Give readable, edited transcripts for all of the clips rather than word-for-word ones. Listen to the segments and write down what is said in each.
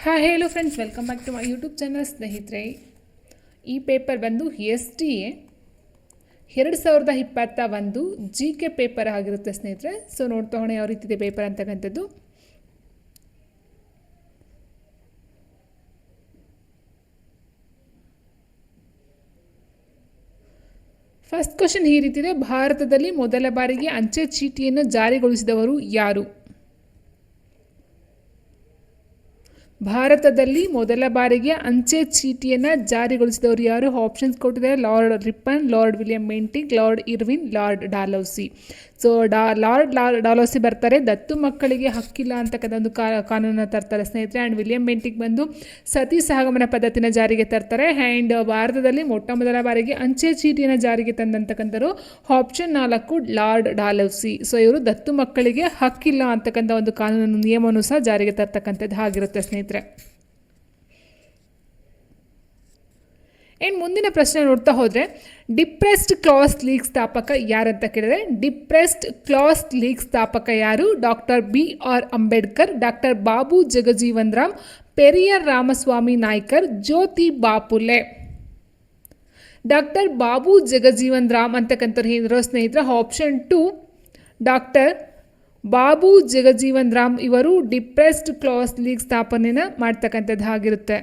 Hi ಹೇಳು friends, welcome back to my YouTube channel. ಸ್ನೇಹಿತರೆ, ಈ ಪೇಪರ್ ಬಂದು SDA 2021 GK ಪೇಪರ್ ಆಗಿರುತ್ತೆ ಸ್ನೇಹಿತರೆ. ಸೊ ನೋಡ್ತಾ ಹೋಣ ಯಾವ ರೀತಿ ಇದೆ ಪೇಪರ್ ಅಂತಕ್ಕಂಥದ್ದು. ಫಸ್ಟ್ ಕ್ವಶನ್ ಈ ರೀತಿ ಇದೆ: ಭಾರತದಲ್ಲಿ ಮೊದಲ ಬಾರಿಗೆ ಅಂಚೆ ಚೀಟಿಯನ್ನು ಜಾರಿಗೊಳಿಸಿದವರು ಯಾರು? ಭಾರತದಲ್ಲಿ ಮೊದಲ ಬಾರಿಗೆ ಅಂಚೆ ಚೀಟಿಯನ್ನು ಜಾರಿಗೊಳಿಸಿದವರು ಯಾರು? ಆಪ್ಷನ್ಸ್ ಕೊಟ್ಟಿದ್ದಾರೆ: lord Ripon, lord William Bentinck, lord Irwin, lord Dalhousie. So lord Dalhousie ಬರ್ತಾರೆ, ದತ್ತು ಮಕ್ಕಳಿಗೆ ಹಕ್ಕಿಲ್ಲ ಅಂತಕ್ಕಂಥ ಒಂದು ಕಾನೂನನ್ನು ತರ್ತಾರೆ ಸ್ನೇಹಿತರೆ. ಆ್ಯಂಡ್ ವಿಲಿಯಂ ಬೆಂಟಿಕ್ ಬಂದು ಸತಿ ಸಹಗಮನ ಪದ್ಧತಿನ ಜಾರಿಗೆ ತರ್ತಾರೆ. ಆ್ಯಂಡ್ ಭಾರತದಲ್ಲಿ ಮೊಟ್ಟ ಮೊದಲ ಬಾರಿಗೆ ಅಂಚೆ ಚೀಟಿಯನ್ನು ಜಾರಿಗೆ ತಂದಂತಕ್ಕಂಥರು ಆಪ್ಷನ್ 4 ಲಾರ್ಡ್ ಡಾಲೌಸಿ. ಸೊ ಇವರು ದತ್ತು ಮಕ್ಕಳಿಗೆ ಹಕ್ಕಿಲ್ಲ ಅಂತಕ್ಕಂಥ ಒಂದು ಕಾನೂನು ನಿಯಮವನ್ನು ಸಹ ಜಾರಿಗೆ ತರ್ತಕ್ಕಂಥದ್ದು ಆಗಿರುತ್ತೆ ಸ್ನೇಹಿತರೆ. ಆ್ಯಂಡ್ ಮುಂದಿನ ಪ್ರಶ್ನೆ ನೋಡ್ತಾ ಹೋದರೆ, ಡಿಪ್ರೆಸ್ಡ್ ಕ್ಲಾಸ್ ಲೀಗ್ ಸ್ಥಾಪಕ ಯಾರಂತ ಕೇಳಿದರೆ, ಡಿಪ್ರೆಸ್ಡ್ ಕ್ಲಾಸ್ ಲೀಗ್ ಸ್ಥಾಪಕ ಯಾರು? Doctor BR Ambedkar, doctor Babu Jagjivan Ram, Periyar Ramaswamy Naicker, Jyoti Baphule. Doctor Babu Jagjivan Ram ಅಂತಕ್ಕಂಥವ್ರು ಏನಿರೋ ಸ್ನೇಹಿತರೆ, ಆಪ್ಷನ್ 2 ಡಾಕ್ಟರ್ ಬಾಬು ಜಗಜೀವನ್ ರಾಮ್ ಇವರು ಡಿಪ್ರೆಸ್ಡ್ ಕ್ಲಾಸ್ ಲೀಗ್ ಸ್ಥಾಪನೆಯನ್ನು ಮಾಡ್ತಕ್ಕಂಥದ್ದು ಆಗಿರುತ್ತೆ.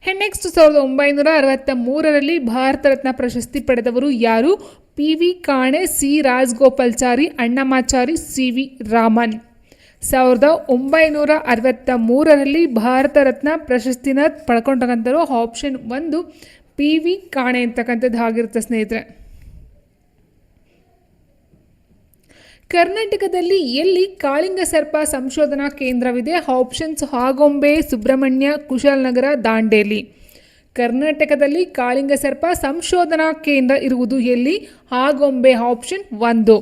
ನೆಕ್ಸ್ಟ್ 1963ರಲ್ಲಿ ಭಾರತ ರತ್ನ ಪ್ರಶಸ್ತಿ ಪಡೆದವರು ಯಾರು? PV ಕಾಣೆ, C Rajagopalachari, ಅಣ್ಣಮಾಚಾರಿ, CV Raman. 1963ರಲ್ಲಿ Bharat Ratna ಪ್ರಶಸ್ತಿನ ಪಡ್ಕೊಂಡಂಥವರು option 1 PV ಕಾಣೆ ಅಂತಕ್ಕಂಥದ್ದು ಆಗಿರುತ್ತೆ ಸ್ನೇಹಿತರೆ. ಕರ್ನಾಟಕದಲ್ಲಿ ಎಲ್ಲಿ ಕಾಳಿಂಗ ಸರ್ಪ ಸಂಶೋಧನಾ ಕೇಂದ್ರವಿದೆ? ಆಪ್ಷನ್ಸ್: ಆಗೊಂಬೆ, ಸುಬ್ರಹ್ಮಣ್ಯ, ಕುಶಾಲನಗರ, ದಾಂಡೇಲಿ. ಕರ್ನಾಟಕದಲ್ಲಿ ಕಾಳಿಂಗ ಸರ್ಪ ಸಂಶೋಧನಾ ಕೇಂದ್ರ ಇರುವುದು ಎಲ್ಲಿ? ಆಗೊಂಬೆ, ಆಪ್ಷನ್ 1.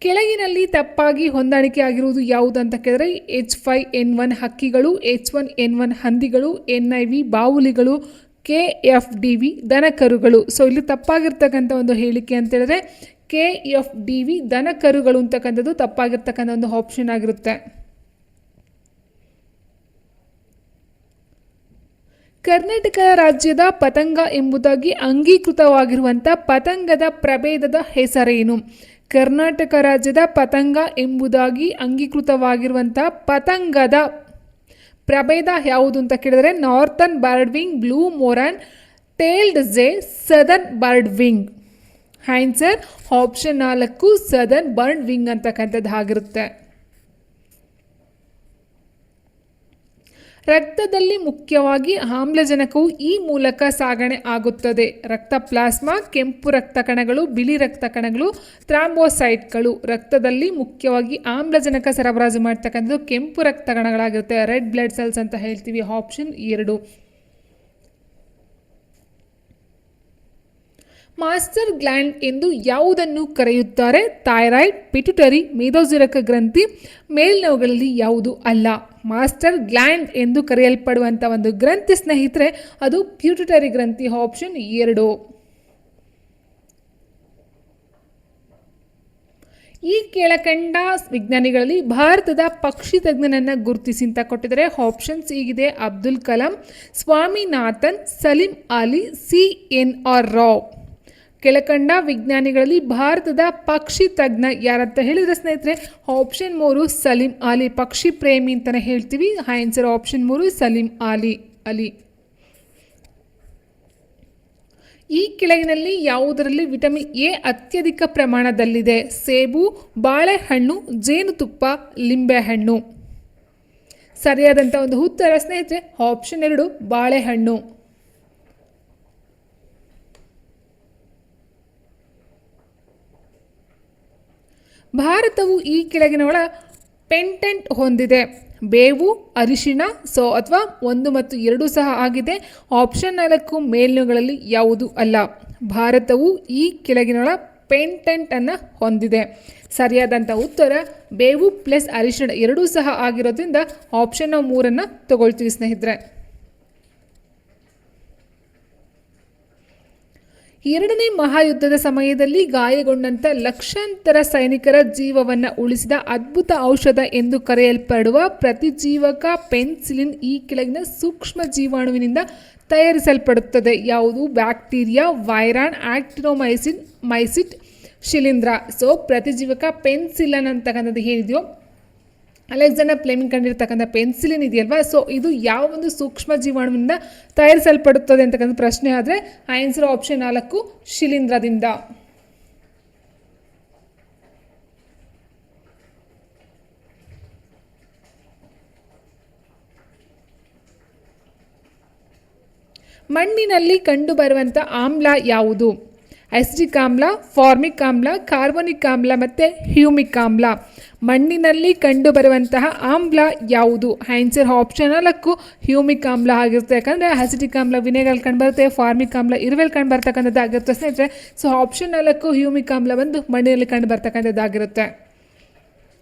ಕೆಳಗಿನಲ್ಲಿ ತಪ್ಪಾಗಿ ಹೊಂದಾಣಿಕೆ ಆಗಿರುವುದು ಯಾವುದು ಅಂತ ಕೇಳಿದ್ರೆ, H5N1 ಹಕ್ಕಿಗಳು, H1N1 ಹಂದಿಗಳು, NIV ಬಾವುಲಿಗಳು, KFDV ದನಕರುಗಳು. ಸೊ ಇಲ್ಲಿ ತಪ್ಪಾಗಿರ್ತಕ್ಕಂಥ ಒಂದು ಹೇಳಿಕೆ ಅಂತ ಹೇಳಿದ್ರೆ KFDV ದನಕರುಗಳು ಅಂತಕ್ಕಂಥದ್ದು ತಪ್ಪಾಗಿರ್ತಕ್ಕಂಥ ಒಂದು ಆಪ್ಷನ್ ಆಗಿರುತ್ತೆ. ಕರ್ನಾಟಕ ರಾಜ್ಯದ ಪತಂಗ ಎಂಬುದಾಗಿ ಅಂಗೀಕೃತವಾಗಿರುವಂಥ ಪತಂಗದ ಪ್ರಭೇದದ ಹೆಸರೇನು? ಕರ್ನಾಟಕ ರಾಜ್ಯದ ಪತಂಗ ಎಂಬುದಾಗಿ ಅಂಗೀಕೃತವಾಗಿರುವಂಥ ಪತಂಗದ ಪ್ರಭೇದ ಯಾವುದು ಅಂತ ಕೇಳಿದರೆ, northern bird wing, blue Mormon, tailed jay, southern bird wing. Answer option 4 southern bird wing ಅಂತಕ್ಕಂಥದ್ದು ಆಗಿರುತ್ತೆ. ರಕ್ತದಲ್ಲಿ ಮುಖ್ಯವಾಗಿ ಆಮ್ಲಜನಕವು ಈ ಮೂಲಕ ಸಾಗಣೆ ಆಗುತ್ತದೆ: ರಕ್ತ ಪ್ಲಾಸ್ಮಾ, ಕೆಂಪು ರಕ್ತ ಕಣಗಳು, ಬಿಳಿ ರಕ್ತ ಕಣಗಳು, ಥ್ರಾಂಬೋಸೈಟ್ಗಳು. ರಕ್ತದಲ್ಲಿ ಮುಖ್ಯವಾಗಿ ಆಮ್ಲಜನಕ ಸರಬರಾಜು ಮಾಡ್ತಕ್ಕಂಥದ್ದು ಕೆಂಪು ರಕ್ತ ಕಣಗಳಾಗಿರುತ್ತೆ, ರೆಡ್ ಬ್ಲಡ್ ಸೆಲ್ಸ್ ಅಂತ ಹೇಳ್ತೀವಿ. ಆಪ್ಷನ್ 2. ಮಾಸ್ಟರ್ ಗ್ಲ್ಯಾಂಡ್ ಎಂದು ಯಾವುದನ್ನು ಕರೆಯುತ್ತಾರೆ? ಥೈರಾಯ್ಡ್, ಪಿಟ್ಯುಟರಿ, ಮೇದೋಜೀರಕ ಗ್ರಂಥಿ. ಮೇಲ್ನವುಗಳಲ್ಲಿ ಯಾವುದು ಅಲ್ಲ. ಮಾಸ್ಟರ್ ಗ್ಲ್ಯಾಂಡ್ ಎಂದು ಕರೆಯಲ್ಪಡುವಂಥ ಒಂದು ಗ್ರಂಥಿ ಸ್ನೇಹಿತರೆ, ಅದು ಪಿಟ್ಯುಟರಿ ಗ್ರಂಥಿ. ಆಪ್ಷನ್ 2. ಈ ಕೆಳಕಂಡ ವಿಜ್ಞಾನಿಗಳಲ್ಲಿ ಭಾರತದ ಪಕ್ಷಿ ತಜ್ಞನನ್ನು ಗುರುತಿಸಿ ಅಂತ ಕೊಟ್ಟಿದ್ದಾರೆ. ಆಪ್ಷನ್ಸ್ ಹೀಗಿದೆ: ಅಬ್ದುಲ್ ಕಲಾಂ, ಸ್ವಾಮಿನಾಥನ್, ಸಲೀಂ ಅಲಿ, CNR ರಾವ್. ಕೆಳಕಂಡ ವಿಜ್ಞಾನಿಗಳಲ್ಲಿ ಭಾರತದ ಪಕ್ಷಿ ತಜ್ಞ ಯಾರಂತ ಹೇಳಿದ್ರೆ ಸ್ನೇಹಿತರೆ, ಆಪ್ಷನ್ 3 ಸಲೀಂ ಅಲಿ. ಪಕ್ಷಿ ಪ್ರೇಮಿ ಅಂತಲೇ ಹೇಳ್ತೀವಿ. Answer option 3 Salim Ali. ಈ ಕೆಳಗಿನಲ್ಲಿ ಯಾವುದರಲ್ಲಿ ವಿಟಮಿನ್ A ಅತ್ಯಧಿಕ ಪ್ರಮಾಣದಲ್ಲಿದೆ? ಸೇಬು, ಬಾಳೆಹಣ್ಣು, ಜೇನುತುಪ್ಪ, ಲಿಂಬೆಹಣ್ಣು. ಸರಿಯಾದಂಥ ಒಂದು ಉತ್ತರ ಸ್ನೇಹಿತರೆ ಆಪ್ಷನ್ 2 ಬಾಳೆಹಣ್ಣು. ಭಾರತವು ಈ ಕೆಳಗಿನವಳ ಪೆಂಟೆಂಟ್ ಹೊಂದಿದೆ: ಬೇವು, ಅರಿಶಿಣ, ಅಥವಾ 1 ಮತ್ತು 2 ಸಹ ಆಗಿದೆ. ಆಪ್ಷನ್ 4 ಮೇಲ್ನಗಳಲ್ಲಿ ಯಾವುದು ಅಲ್ಲ. ಭಾರತವು ಈ ಕೆಳಗಿನವಳ ಪೆಂಟೆಂಟ್ ಅನ್ನು ಹೊಂದಿದೆ. ಸರಿಯಾದಂಥ ಉತ್ತರ ಬೇವು ಪ್ಲಸ್ ಅರಿಶಿಣ 2 ಸಹ ಆಗಿರೋದ್ರಿಂದ ಆಪ್ಷನ್ 3 ತಗೊಳ್ತೀವಿ ಸ್ನೇಹಿತರೆ. ಎರಡನೇ ಮಹಾಯುದ್ಧದ ಸಮಯದಲ್ಲಿ ಗಾಯಗೊಂಡಂಥ ಲಕ್ಷಾಂತರ ಸೈನಿಕರ ಜೀವವನ್ನು ಉಳಿಸಿದ ಅದ್ಭುತ ಔಷಧ ಎಂದು ಕರೆಯಲ್ಪಡುವ ಪ್ರತಿಜೀವಕ ಪೆನ್ಸಿಲಿನ್ ಈ ಕೆಳಗಿನ ಸೂಕ್ಷ್ಮ ಜೀವಾಣುವಿನಿಂದ ತಯಾರಿಸಲ್ಪಡುತ್ತದೆ. ಯಾವುದು? ಬ್ಯಾಕ್ಟೀರಿಯಾ, ವೈರಾನ್, ಆಕ್ಟಿನೋಮೈಸಿನ್, ಮೈಸಿಟ್, ಶಿಲೀಂಧ್ರ. ಸೊ ಪ್ರತಿಜೀವಕ ಪೆನ್ಸಿಲಿನ್ ಅಂತಕ್ಕಂಥದ್ದು ಏನಿದೆಯೋ ಅಲೆಕ್ಸಾಂಡರ್ ಫ್ಲೆಮಿಂಗ್ ಕಂಡಿರ್ತಕ್ಕಂಥ ಪೆನ್ಸಿಲಿನ್ ಇದೆಯಲ್ವಾ, ಸೊ ಇದು ಯಾವ ಒಂದು ಸೂಕ್ಷ್ಮ ಜೀವಾಣುವಿನಿಂದ ತಯಾರಿಸಲ್ಪಡುತ್ತದೆ ಅಂತಕ್ಕಂಥ ಪ್ರಶ್ನೆ ಆದರೆ ಆನ್ಸರ್ ಆಪ್ಷನ್ 4 ಶಿಲೀಂಧ್ರದಿಂದ. ಮಣ್ಣಿನಲ್ಲಿ ಕಂಡುಬರುವಂಥ ಆಮ್ಲ ಯಾವುದು? ಅಸಿಟಿಕ್ ಆಮ್ಲ, ಫಾರ್ಮಿಕ್ ಆಮ್ಲ, ಕಾರ್ಬೋನಿಕ್ ಆಮ್ಲ ಮತ್ತು ಹ್ಯೂಮಿಕ್ ಆಮ್ಲ. ಮಣ್ಣಿನಲ್ಲಿ ಕಂಡುಬರುವಂತಹ ಆಮ್ಲ ಯಾವುದು? ಆನ್ಸರ್ ಆಪ್ಷನ್ 4 ಹ್ಯೂಮಿಕ್ ಆಮ್ಲ ಆಗಿರುತ್ತೆ. ಯಾಕಂದರೆ ಅಸಿಟಿಕ್ ಆಮ್ಲ ವಿನೆಗರ್ ಕಂಡುಬರುತ್ತೆ, ಫಾರ್ಮಿಕ್ ಆಮ್ಲ ಇರುವೆಲ್ ಕಂಡು ಬರ್ತಕ್ಕಂಥದ್ದಾಗಿರುತ್ತೆ ಸ್ನೇಹಿತರೆ. ಸೊ ಆಪ್ಷನ್ 4 ಹ್ಯೂಮಿಕ್ ಆಮ್ಲ ಬಂದು ಮಣ್ಣಿನಲ್ಲಿ ಕಂಡು ಬರ್ತಕ್ಕಂಥದ್ದಾಗಿರುತ್ತೆ.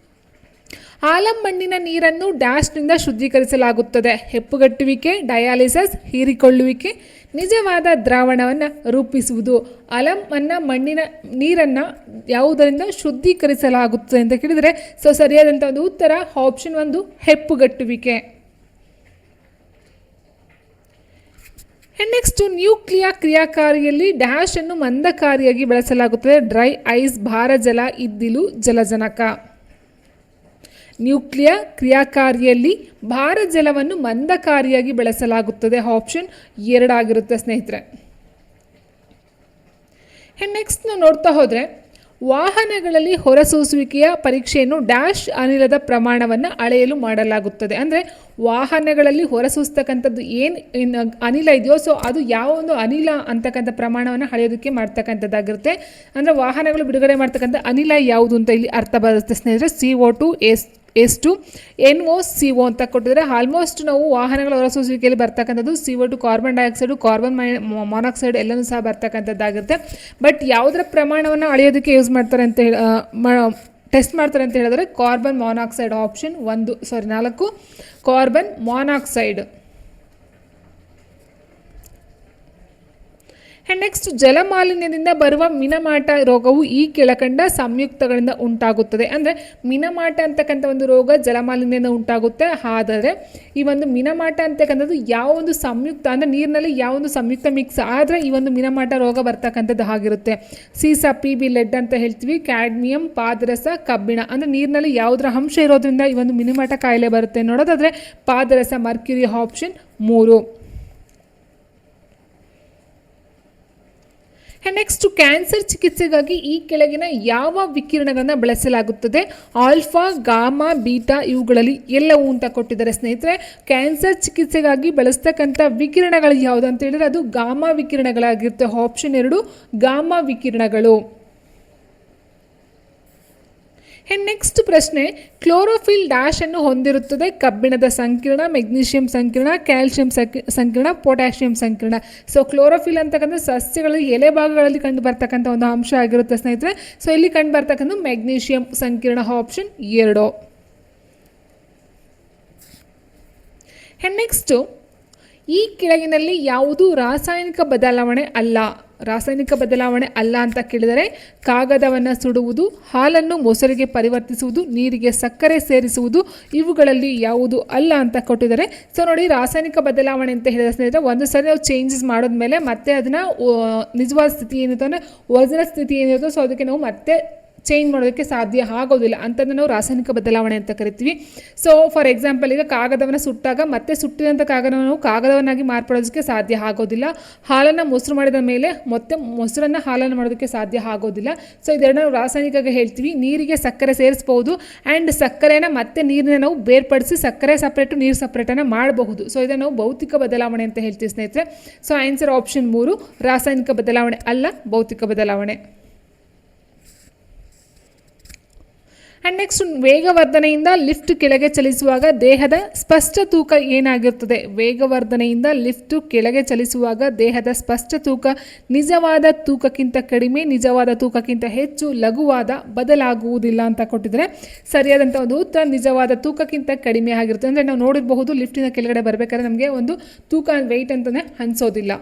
ಆಲಂ ಮಣ್ಣಿನ ನೀರನ್ನು ಡ್ಯಾಶ್ನಿಂದ ಶುದ್ಧೀಕರಿಸಲಾಗುತ್ತದೆ. ಹೆಪ್ಪುಗಟ್ಟುವಿಕೆ, ಡಯಾಲಿಸಿಸ್, ಹೀರಿಕೊಳ್ಳುವಿಕೆ, ನಿಜವಾದ ದ್ರಾವಣವನ್ನು ರೂಪಿಸುವುದು. ಮಣ್ಣಿನ ನೀರನ್ನು ಯಾವುದರಿಂದ ಶುದ್ಧೀಕರಿಸಲಾಗುತ್ತದೆ ಅಂತ ಕೇಳಿದರೆ ಸೊ ಸರಿಯಾದಂಥ ಒಂದು ಉತ್ತರ ಆಪ್ಷನ್ 1 ಹೆಪ್ಪುಗಟ್ಟುವಿಕೆ. ನೆಕ್ಸ್ಟ್ ನ್ಯೂಕ್ಲಿಯಾ ಕ್ರಿಯಾಕಾರಿಯಲ್ಲಿ ಡ್ಯಾಶ್ ಅನ್ನು ಮಂದಕಾರಿಯಾಗಿ ಬಳಸಲಾಗುತ್ತದೆ. ಡ್ರೈ ಐಸ್, ಭಾರ ಜಲ, ಇದ್ದಿಲು, ಜಲಜನಕ. ನ್ಯೂಕ್ಲಿಯಾ ಕ್ರಿಯಾಕಾರಿಯಲ್ಲಿ ಭಾರ ಜಲವನ್ನು ಮಂದಕಾರಿಯಾಗಿ ಬಳಸಲಾಗುತ್ತದೆ. ಆಪ್ಷನ್ 2 ಆಗಿರುತ್ತೆ ಸ್ನೇಹಿತರೆ. ನೆಕ್ಸ್ಟ್ ನಾವು ನೋಡ್ತಾ ಹೋದರೆ ವಾಹನಗಳಲ್ಲಿ ಹೊರಸೂಸುವಿಕೆಯ ಪರೀಕ್ಷೆಯನ್ನು ಡ್ಯಾಶ್ ಅನಿಲದ ಪ್ರಮಾಣವನ್ನು ಅಳೆಯಲು ಮಾಡಲಾಗುತ್ತದೆ. ಅಂದರೆ ವಾಹನಗಳಲ್ಲಿ ಹೊರಸೂಸ್ತಕ್ಕಂಥದ್ದು ಏನು ಅನಿಲ ಇದೆಯೋ ಸೊ ಅದು ಯಾವ ಒಂದು ಅನಿಲ ಅಂತಕ್ಕಂಥ ಪ್ರಮಾಣವನ್ನು ಅಳೆಯೋದಕ್ಕೆ ಮಾಡ್ತಕ್ಕಂಥದ್ದಾಗಿರುತ್ತೆ. ಅಂದರೆ ವಾಹನಗಳು ಬಿಡುಗಡೆ ಮಾಡ್ತಕ್ಕಂಥ ಅನಿಲ ಯಾವುದು ಅಂತ ಇಲ್ಲಿ ಅರ್ಥ ಬರುತ್ತೆ ಸ್ನೇಹಿತರೆ. CO2, S2, NOCO ಅಂತ ಕೊಟ್ಟಿದ್ದಾರೆ. ಆಲ್ಮೋಸ್ಟ್ ನಾವು ವಾಹನಗಳ ಹೊರಸೂಸುವಿಕೆಯಲ್ಲಿ ಬರ್ತಕ್ಕಂಥದ್ದು CO2, carbon dioxide, carbon monoxide ಎಲ್ಲನೂ ಸಹ ಬರ್ತಕ್ಕಂಥದ್ದಾಗಿರುತ್ತೆ. ಬಟ್ ಯಾವುದರ ಪ್ರಮಾಣವನ್ನು ಅಳೆಯೋದಕ್ಕೆ ಯೂಸ್ ಮಾಡ್ತಾರೆ ಅಂತ ಟೆಸ್ಟ್ ಮಾಡ್ತಾರೆ ಅಂತ ಹೇಳಿದ್ರೆ carbon monoxide. Option 4 carbon monoxide. Next ಜಲಮಾಲಿನ್ಯದಿಂದ ಬರುವ ಮಿನಮಾಟ ರೋಗವು ಈ ಕೆಳಕಂಡ ಸಂಯುಕ್ತಗಳಿಂದ ಉಂಟಾಗುತ್ತದೆ. ಅಂದರೆ ಮಿನಮಾಟ ಅಂತಕ್ಕಂಥ ಒಂದು ರೋಗ ಜಲಮಾಲಿನ್ಯದಿಂದ ಉಂಟಾಗುತ್ತೆ. ಆದರೆ ಈ ಒಂದು ಮಿನಮಾಟ ಅಂತಕ್ಕಂಥದ್ದು ಯಾವ ಒಂದು ಸಂಯುಕ್ತ ಅಂದರೆ ನೀರಿನಲ್ಲಿ ಯಾವ ಒಂದು ಸಂಯುಕ್ತ ಮಿಕ್ಸ್ ಆದರೆ ಈ ಒಂದು ಮಿನಮಾಟ ರೋಗ ಬರ್ತಕ್ಕಂಥದ್ದು ಆಗಿರುತ್ತೆ. ಸೀಸ, PB, ಲೆಡ್ ಅಂತ ಹೇಳ್ತೀವಿ, ಕ್ಯಾಡ್ಮಿಯಂ, ಪಾದರಸ, ಕಬ್ಬಿಣ. ಅಂದರೆ ನೀರಿನಲ್ಲಿ ಯಾವುದರ ಅಂಶ ಇರೋದ್ರಿಂದ ಈ ಒಂದು ಮಿನಮಾಟ ಕಾಯಿಲೆ ಬರುತ್ತೆ ನೋಡೋದಾದರೆ ಪಾದರಸ, ಮರ್ಕ್ಯುರಿ. ಆಪ್ಷನ್ 3. ನೆಕ್ಸ್ಟ್ ಕ್ಯಾನ್ಸರ್ ಚಿಕಿತ್ಸೆಗಾಗಿ ಈ ಕೆಳಗಿನ ಯಾವ ವಿಕಿರಣಗಳನ್ನು ಬಳಸಲಾಗುತ್ತದೆ? ಆಲ್ಫಾ, ಗಾಮಾ, ಬೀಟಾ ಇವುಗಳಲ್ಲಿ ಎಲ್ಲವೂ ಅಂತ ಕೊಟ್ಟಿದ್ದಾರೆ ಸ್ನೇಹಿತರೆ. ಕ್ಯಾನ್ಸರ್ ಚಿಕಿತ್ಸೆಗಾಗಿ ಬಳಸ್ತಕ್ಕಂಥ ವಿಕಿರಣಗಳು ಯಾವುದು ಅಂತ ಹೇಳಿದ್ರೆ ಅದು ಗಾಮಾ ವಿಕಿರಣಗಳಾಗಿರುತ್ತೆ. ಆಪ್ಷನ್ 2 ಗಾಮಾ ವಿಕಿರಣಗಳು. ನೆಕ್ಸ್ಟ್ ಪ್ರಶ್ನೆ, ಕ್ಲೋರೋಫಿಲ್ ಡ್ಯಾಶ್ ಅನ್ನು ಹೊಂದಿರುತ್ತದೆ. ಕಬ್ಬಿಣದ ಸಂಕೀರ್ಣ, ಮೆಗ್ನೀಷಿಯಂ ಸಂಕೀರ್ಣ, ಕ್ಯಾಲ್ಸಿಯಂ ಸಂಕೀರ್ಣ, ಪೊಟ್ಯಾಷಿಯಂ ಸಂಕೀರ್ಣ. ಸೊ ಕ್ಲೋರೋಫಿಲ್ ಅಂತಕ್ಕಂಥ ಸಸ್ಯಗಳಲ್ಲಿ ಎಲೆ ಭಾಗಗಳಲ್ಲಿ ಕಂಡು ಬರ್ತಕ್ಕಂಥ ಒಂದು ಅಂಶ ಆಗಿರುತ್ತೆ ಸ್ನೇಹಿತರೆ. ಸೊ ಇಲ್ಲಿ ಕಂಡು ಬರ್ತಕ್ಕಂಥ ಮೆಗ್ನೀಷಿಯಂ ಸಂಕೀರ್ಣ. ಆಪ್ಷನ್ 2. ನೆಕ್ಸ್ಟು ಈ ಕೆಳಗಿನಲ್ಲಿ ಯಾವುದು ರಾಸಾಯನಿಕ ಬದಲಾವಣೆ ಅಲ್ಲ? ರಾಸಾಯನಿಕ ಬದಲಾವಣೆ ಅಲ್ಲ ಅಂತ ಕೇಳಿದರೆ ಕಾಗದವನ್ನು ಸುಡುವುದು, ಹಾಲನ್ನು ಮೊಸರಿಗೆ ಪರಿವರ್ತಿಸುವುದು, ನೀರಿಗೆ ಸಕ್ಕರೆ ಸೇರಿಸುವುದು ಇವುಗಳಲ್ಲಿ ಯಾವುದು ಅಲ್ಲ ಅಂತ ಕೊಟ್ಟಿದ್ದಾರೆ. ಸೊ ನೋಡಿ, ರಾಸಾಯನಿಕ ಬದಲಾವಣೆ ಅಂತ ಹೇಳಿದ ಸ್ನೇಹಿತರೆ ಒಂದು ಸರಿ ನಾವು ಚೇಂಜಸ್ ಮಾಡಿದ್ಮೇಲೆ ಮತ್ತೆ ಅದನ್ನು ನಿಜವಾದ ಸ್ಥಿತಿ ಏನಿತ್ತು ಅಂದರೆ ಒರಿಜಿನಲ್ ಸ್ಥಿತಿ ಏನಿರುತ್ತೋ ಸೊ ಅದಕ್ಕೆ ನಾವು ಮತ್ತೆ ಚೇಂಜ್ ಮಾಡೋದಕ್ಕೆ ಸಾಧ್ಯ ಆಗೋದಿಲ್ಲ. ಅಂತಂದ್ರೆ ನಾವು ರಾಸಾಯನಿಕ ಬದಲಾವಣೆ ಅಂತ ಕರಿತೀವಿ. ಸೊ ಫಾರ್ ಎಕ್ಸಾಂಪಲ್ ಈಗ ಕಾಗದವನ್ನು ಸುಟ್ಟಾಗ ಮತ್ತೆ ಸುಟ್ಟಿದಂಥ ಕಾಗದವನ್ನು ನಾವು ಕಾಗದವನ್ನಾಗಿ ಮಾರ್ಪಡೋದಕ್ಕೆ ಸಾಧ್ಯ ಆಗೋದಿಲ್ಲ. ಹಾಲನ್ನು ಮೊಸರು ಮಾಡಿದ ಮೇಲೆ ಮತ್ತೆ ಮೊಸರನ್ನು ಹಾಲನ್ನು ಮಾಡೋದಕ್ಕೆ ಸಾಧ್ಯ ಆಗೋದಿಲ್ಲ. ಸೊ ಇದೆರಡನ್ನ ನಾವು ರಾಸಾಯನಿಕವಾಗಿ ಹೇಳ್ತೀವಿ. ನೀರಿಗೆ ಸಕ್ಕರೆ ಸೇರಿಸ್ಬೋದು ಆ್ಯಂಡ್ ಸಕ್ಕರೆನ ಮತ್ತೆ ನೀರನ್ನ ನಾವು ಬೇರ್ಪಡಿಸಿ ಸಕ್ಕರೆ ಸಪ್ರೇಟು ನೀರು ಸಪ್ರೇಟನ್ನು ಮಾಡಬಹುದು. ಸೊ ಇದನ್ನು ನಾವು ಭೌತಿಕ ಬದಲಾವಣೆ ಅಂತ ಹೇಳ್ತೀವಿ ಸ್ನೇಹಿತರೆ. ಸೊ ಆನ್ಸರ್ ಆಪ್ಷನ್ 3 ರಾಸಾಯನಿಕ ಬದಲಾವಣೆ ಅಲ್ಲ, ಭೌತಿಕ ಬದಲಾವಣೆ. ಆ್ಯಂಡ್ ನೆಕ್ಸ್ಟ್ ವೇಗವರ್ಧನೆಯಿಂದ ಲಿಫ್ಟ್ ಕೆಳಗೆ ಚಲಿಸುವಾಗ ದೇಹದ ಸ್ಪಷ್ಟ ತೂಕ ಏನಾಗಿರ್ತದೆ? ವೇಗವರ್ಧನೆಯಿಂದ ಲಿಫ್ಟ್ ಕೆಳಗೆ ಚಲಿಸುವಾಗ ದೇಹದ ಸ್ಪಷ್ಟ ತೂಕ ನಿಜವಾದ ತೂಕಕ್ಕಿಂತ ಕಡಿಮೆ, ನಿಜವಾದ ತೂಕಕ್ಕಿಂತ ಹೆಚ್ಚು, ಲಘುವಾದ, ಬದಲಾಗುವುದಿಲ್ಲ ಅಂತ ಕೊಟ್ಟಿದ್ದಾರೆ. ಸರಿಯಾದಂಥ ಒಂದು ಉತ್ತರ ನಿಜವಾದ ತೂಕಕ್ಕಿಂತ ಕಡಿಮೆ ಆಗಿರುತ್ತೆ. ಅಂದರೆ ನಾವು ನೋಡಿರಬಹುದು ಲಿಫ್ಟಿನ ಕೆಳಗಡೆ ಬರಬೇಕಾದ್ರೆ ನಮಗೆ ಒಂದು ತೂಕ ವೆಯ್ಟ್ ಅಂತಲೇ ಅನಿಸೋದಿಲ್ಲ.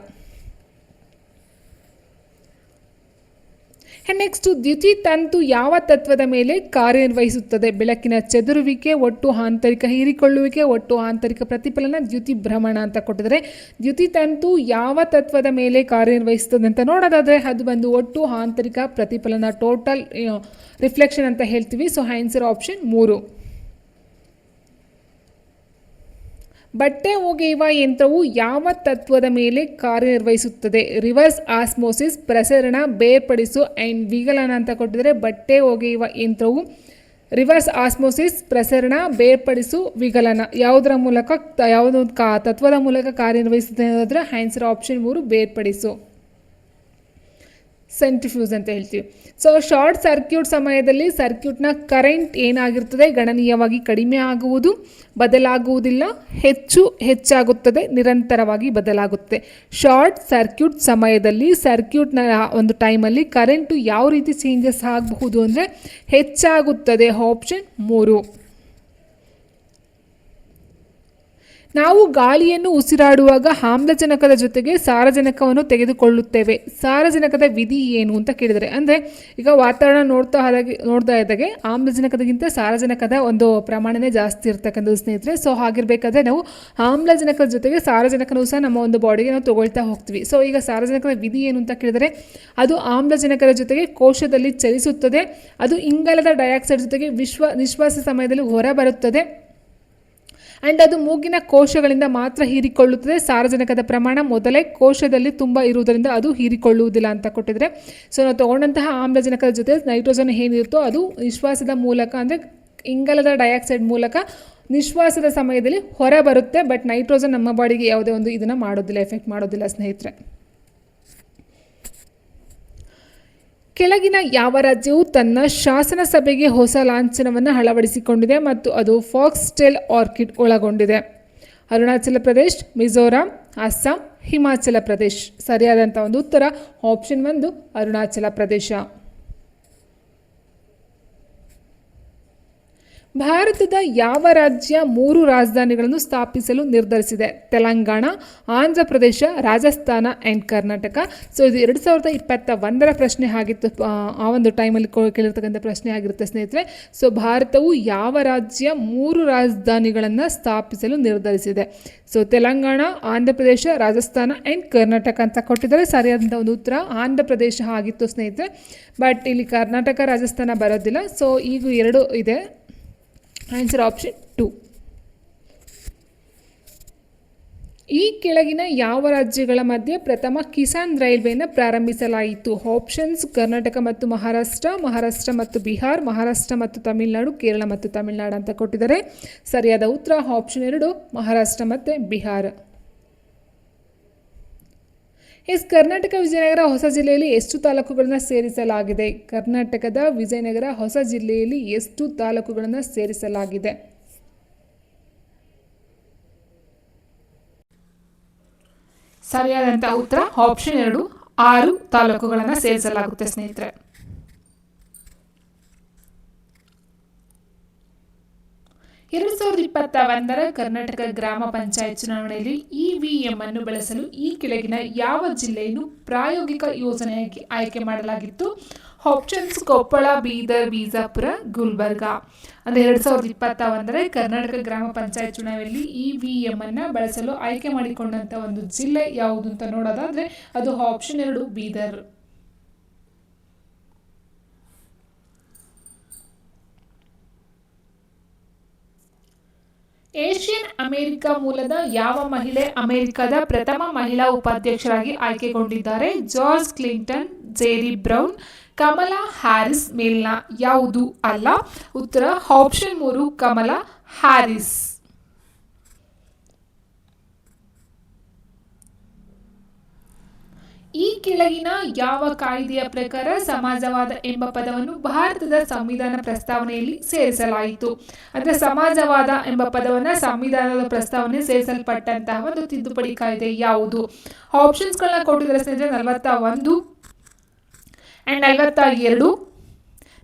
ನೆಕ್ಸ್ಟ್ ದ್ಯುತಿತಂತು ಯಾವ ತತ್ವದ ಮೇಲೆ ಕಾರ್ಯನಿರ್ವಹಿಸುತ್ತದೆ? ಬೆಳಕಿನ ಚದುರುವಿಕೆ, ಒಟ್ಟು ಆಂತರಿಕ ಹೀರಿಕೊಳ್ಳುವಿಕೆ, ಒಟ್ಟು ಆಂತರಿಕ ಪ್ರತಿಫಲನ, ದ್ಯುತಿ ಭ್ರಮಣ ಅಂತ ಕೊಟ್ಟಿದ್ದಾರೆ. ದ್ಯುತಿತಂತು ಯಾವ ತತ್ವದ ಮೇಲೆ ಕಾರ್ಯನಿರ್ವಹಿಸುತ್ತದೆ ಅಂತ ನೋಡೋದಾದರೆ ಅದು ಬಂದು ಒಟ್ಟು ಆಂತರಿಕ ಪ್ರತಿಫಲನ, ಟೋಟಲ್ ರಿಫ್ಲೆಕ್ಷನ್ ಅಂತ ಹೇಳ್ತೀವಿ. So answer option 3. ಬಟ್ಟೆ ಒಗೆಯುವ ಯಂತ್ರವು ಯಾವ ತತ್ವದ ಮೇಲೆ ಕಾರ್ಯನಿರ್ವಹಿಸುತ್ತದೆ? ರಿವರ್ಸ್ ಆಸ್ಮೋಸಿಸ್, ಪ್ರಸರಣ, ಬೇರ್ಪಡಿಸು ಆ್ಯಂಡ್ ವಿಗಲನ ಅಂತ ಕೊಟ್ಟಿದ್ದಾರೆ. ಬಟ್ಟೆ ಒಗೆಯುವ ಯಂತ್ರವು ರಿವರ್ಸ್ ಆಸ್ಮೋಸಿಸ್, ಪ್ರಸರಣ, ಬೇರ್ಪಡಿಸು, ವಿಗಲನ ಯಾವುದರ ಮೂಲಕ ಯಾವುದೋ ತತ್ವದ ಮೂಲಕ ಕಾರ್ಯನಿರ್ವಹಿಸುತ್ತದೆ ಅನ್ನೋದ್ರ ಆನ್ಸರ್ ಆಪ್ಷನ್ 3 ಬೇರ್ಪಡಿಸು. ಸೆಂಟ್ರಿಫ್ಯೂಸ್ ಅಂತ ಹೇಳ್ತೀವಿ. ಸೊ ಶಾರ್ಟ್ ಸರ್ಕ್ಯೂಟ್ ಸಮಯದಲ್ಲಿ ಸರ್ಕ್ಯೂಟ್ನ ಕರೆಂಟ್ ಏನಾಗಿರ್ತದೆ? ಗಣನೀಯವಾಗಿ ಕಡಿಮೆ ಆಗುವುದು, ಬದಲಾಗುವುದಿಲ್ಲ, ಹೆಚ್ಚಾಗುತ್ತದೆ, ನಿರಂತರವಾಗಿ ಬದಲಾಗುತ್ತೆ. ಶಾರ್ಟ್ ಸರ್ಕ್ಯೂಟ್ ಸಮಯದಲ್ಲಿ ಸರ್ಕ್ಯೂಟ್ನ ಒಂದು ಟೈಮಲ್ಲಿ ಕರೆಂಟು ಯಾವ ರೀತಿ ಚೇಂಜಸ್ ಆಗಬಹುದು ಅಂದರೆ ಹೆಚ್ಚಾಗುತ್ತದೆ. ಆಪ್ಷನ್ 3. ನಾವು ಗಾಳಿಯನ್ನು ಉಸಿರಾಡುವಾಗ ಆಮ್ಲಜನಕದ ಜೊತೆಗೆ ಸಾರಜನಕವನ್ನು ತೆಗೆದುಕೊಳ್ಳುತ್ತೇವೆ. ಸಾರಜನಕದ ವಿಧಿ ಏನು ಅಂತ ಕೇಳಿದರೆ, ಅಂದರೆ ಈಗ ವಾತಾವರಣ ನೋಡ್ತಾ ಇದ್ದಾಗೆ ಆಮ್ಲಜನಕದಗಿಂತ ಸಾರಜನಕದ ಒಂದು ಪ್ರಮಾಣನೇ ಜಾಸ್ತಿ ಇರ್ತಕ್ಕಂಥದ್ದು ಸ್ನೇಹಿತರೆ. ಸೊ ಹಾಗಿರಬೇಕಾದ್ರೆ ನಾವು ಆಮ್ಲಜನಕದ ಜೊತೆಗೆ ಸಾರಜನಕನೂ ಸಹ ನಮ್ಮ ಒಂದು ಬಾಡಿಗೆ ನಾವು ತಗೊಳ್ತಾ ಹೋಗ್ತೀವಿ. ಸೊ ಈಗ ಸಾರಜನಕದ ವಿಧಿ ಏನು ಅಂತ ಕೇಳಿದರೆ ಅದು ಆಮ್ಲಜನಕದ ಜೊತೆಗೆ ಕೋಶದಲ್ಲಿ ಚಲಿಸುತ್ತದೆ. ಅದು ಇಂಗಾಲದ ಡೈಆಕ್ಸೈಡ್ ಜೊತೆಗೆ ನಿಶ್ವಾಸ ಸಮಯದಲ್ಲಿ ಹೊರಬರುತ್ತದೆ. ಆ್ಯಂಡ್ ಅದು ಮೂಗಿನ ಕೋಶಗಳಿಂದ ಮಾತ್ರ ಹೀರಿಕೊಳ್ಳುತ್ತದೆ. ಸಾರಜನಕದ ಪ್ರಮಾಣ ಮೊದಲೇ ಕೋಶದಲ್ಲಿ ತುಂಬ ಇರುವುದರಿಂದ ಅದು ಹೀರಿಕೊಳ್ಳುವುದಿಲ್ಲ ಅಂತ ಕೊಟ್ಟಿದ್ದಾರೆ. ಸೊ ನಾವು ತೊಗೊಂಡಂತಹ ಆಮ್ಲಜನಕದ ಜೊತೆ ನೈಟ್ರೋಜನ್ ಏನಿರುತ್ತೋ ಅದು ನಿಶ್ವಾಸದ ಮೂಲಕ, ಅಂದರೆ ಇಂಗಾಲದ ಡೈಆಕ್ಸೈಡ್ ಮೂಲಕ ನಿಶ್ವಾಸದ ಸಮಯದಲ್ಲಿ ಹೊರ ಬರುತ್ತೆ. ಬಟ್ ನೈಟ್ರೋಜನ್ ನಮ್ಮ ಬಾಡಿಗೆ ಯಾವುದೇ ಒಂದು ಇದನ್ನು ಮಾಡೋದಿಲ್ಲ, ಎಫೆಕ್ಟ್ ಮಾಡೋದಿಲ್ಲ ಸ್ನೇಹಿತರೆ. ಕೆಳಗಿನ ಯಾವ ರಾಜ್ಯವು ತನ್ನ ಶಾಸನ ಸಭೆಗೆ ಹೊಸ ಲಾಂಛನವನ್ನು ಅಳವಡಿಸಿಕೊಂಡಿದೆ ಮತ್ತು ಅದು ಫಾಕ್ಸ್ಟೇಲ್ ಆರ್ಕಿಡ್ ಒಳಗೊಂಡಿದೆ? ಅರುಣಾಚಲ ಪ್ರದೇಶ್, ಮಿಜೋರಾಂ, ಅಸ್ಸಾಂ, ಹಿಮಾಚಲ ಪ್ರದೇಶ್. ಸರಿಯಾದಂಥ ಒಂದು ಉತ್ತರ ಆಪ್ಷನ್ 1 ಅರುಣಾಚಲ ಪ್ರದೇಶ. ಭಾರತದ ಯಾವ ರಾಜ್ಯ 3 ರಾಜಧಾನಿಗಳನ್ನು ಸ್ಥಾಪಿಸಲು ನಿರ್ಧರಿಸಿದೆ? ತೆಲಂಗಾಣ, ಆಂಧ್ರ ಪ್ರದೇಶ, ರಾಜಸ್ಥಾನ ಆ್ಯಂಡ್ ಕರ್ನಾಟಕ. ಸೊ ಇದು 2021ರ ಪ್ರಶ್ನೆ ಆಗಿತ್ತು. ಆ ಒಂದು ಟೈಮಲ್ಲಿ ಕೇಳಿರ್ತಕ್ಕಂಥ ಪ್ರಶ್ನೆ ಆಗಿರುತ್ತೆ ಸ್ನೇಹಿತರೆ. ಸೊ ಭಾರತವು ಯಾವ ರಾಜ್ಯ 3 ರಾಜಧಾನಿಗಳನ್ನು ಸ್ಥಾಪಿಸಲು ನಿರ್ಧರಿಸಿದೆ? ಸೊ ತೆಲಂಗಾಣ, ಆಂಧ್ರ ಪ್ರದೇಶ, ರಾಜಸ್ಥಾನ ಆ್ಯಂಡ್ ಕರ್ನಾಟಕ ಅಂತ ಕೊಟ್ಟಿದ್ದಾರೆ. ಸರಿಯಾದಂಥ ಒಂದು ಉತ್ತರ ಆಂಧ್ರ ಪ್ರದೇಶ ಆಗಿತ್ತು ಸ್ನೇಹಿತರೆ. ಬಟ್ ಇಲ್ಲಿ ಕರ್ನಾಟಕ, ರಾಜಸ್ಥಾನ ಬರೋದಿಲ್ಲ. ಸೊ ಈಗ 2 ಇದೆ. Answer option 2. ಈ ಕೆಳಗಿನ ಯಾವ ರಾಜ್ಯಗಳ ಮಧ್ಯೆ ಪ್ರಥಮ ಕಿಸಾನ್ ರೈಲ್ವೆಯನ್ನು ಪ್ರಾರಂಭಿಸಲಾಯಿತು? ಆಪ್ಷನ್ಸ್ ಕರ್ನಾಟಕ ಮತ್ತು ಮಹಾರಾಷ್ಟ್ರ, ಮಹಾರಾಷ್ಟ್ರ ಮತ್ತು ಬಿಹಾರ್, ಮಹಾರಾಷ್ಟ್ರ ಮತ್ತು ತಮಿಳುನಾಡು, ಕೇರಳ ಮತ್ತು ತಮಿಳುನಾಡು ಅಂತ ಕೊಟ್ಟಿದ್ದಾರೆ. ಸರಿಯಾದ ಉತ್ತರ ಆಪ್ಷನ್ 2 ಮಹಾರಾಷ್ಟ್ರ ಮತ್ತು ಬಿಹಾರ. ಕರ್ನಾಟಕ ವಿಜಯನಗರ ಹೊಸ ಜಿಲ್ಲೆಯಲ್ಲಿ ಎಷ್ಟು ತಾಲೂಕುಗಳನ್ನು ಸೇರಿಸಲಾಗಿದೆ? ಕರ್ನಾಟಕದ ವಿಜಯನಗರ ಹೊಸ ಜಿಲ್ಲೆಯಲ್ಲಿ ಎಷ್ಟು ತಾಲೂಕುಗಳನ್ನು ಸೇರಿಸಲಾಗಿದೆ? ಸರಿಯಾದಂಥ ಉತ್ತರ ಆಪ್ಷನ್ 2 6 ತಾಲೂಕುಗಳನ್ನು ಸೇರಿಸಲಾಗುತ್ತೆ ಸ್ನೇಹಿತರೆ. 2021ರ ಕರ್ನಾಟಕ ಗ್ರಾಮ ಪಂಚಾಯತ್ ಚುನಾವಣೆಯಲ್ಲಿ ಇವಿಎಂ ಅನ್ನು ಬಳಸಲು ಈ ಕೆಳಗಿನ ಯಾವ ಜಿಲ್ಲೆಯನ್ನು ಪ್ರಾಯೋಗಿಕ ಯೋಜನೆಯಾಗಿ ಆಯ್ಕೆ ಮಾಡಲಾಗಿತ್ತು? ಆಪ್ಷನ್ಸ್ ಕೊಪ್ಪಳ, ಬೀದರ್, ಬಿಜಾಪುರ, ಗುಲ್ಬರ್ಗ. ಅಂದರೆ 2021ರ ಕರ್ನಾಟಕ ಗ್ರಾಮ ಪಂಚಾಯತ್ ಚುನಾವಣೆಯಲ್ಲಿ ಇವಿಎಂ ಅನ್ನು ಬಳಸಲು ಆಯ್ಕೆ ಮಾಡಿಕೊಂಡಂಥ ಒಂದು ಜಿಲ್ಲೆ ಯಾವುದು ಅಂತ ನೋಡೋದಾದರೆ ಅದು ಆಪ್ಷನ್ 2 ಬೀದರ್. ಏಷ್ಯನ್ ಅಮೆರಿಕ ಮೂಲದ ಯಾವ ಮಹಿಳೆ ಅಮೆರಿಕದ ಪ್ರಥಮ ಮಹಿಳಾ ಉಪಾಧ್ಯಕ್ಷರಾಗಿ ಆಯ್ಕೆಗೊಂಡಿದ್ದಾರೆ? George Clinton, Jerry Brown, Kamala Harris. ಮೇಲ್ನ ಯಾವುದು ಅಲ್ಲ. ಉತ್ತರ ಆಪ್ಷನ್ 3 ಕಮಲಾ ಹ್ಯಾರಿಸ್. ಈ ಕೆಳಗಿನ ಯಾವ ಕಾಯ್ದೆಯ ಪ್ರಕಾರ ಸಮಾಜವಾದ ಎಂಬ ಪದವನ್ನು ಭಾರತದ ಸಂವಿಧಾನ ಪ್ರಸ್ತಾವನೆಯಲ್ಲಿ ಸೇರಿಸಲಾಯಿತು? ಅಂದರೆ ಸಮಾಜವಾದ ಎಂಬ ಪದವನ್ನು ಸಂವಿಧಾನದ ಪ್ರಸ್ತಾವನೆ ಸೇರಿಸಲ್ಪಟ್ಟಂತಹ ಒಂದು ತಿದ್ದುಪಡಿ ಕಾಯ್ದೆ ಯಾವುದು? ಆಪ್ಷನ್ಸ್ಗಳನ್ನ ಕೊಟ್ಟಿದ್ದಾರೆ ಸ್ನೇಹಿತರೆ. 41 ಆ್ಯಂಡ್ 42,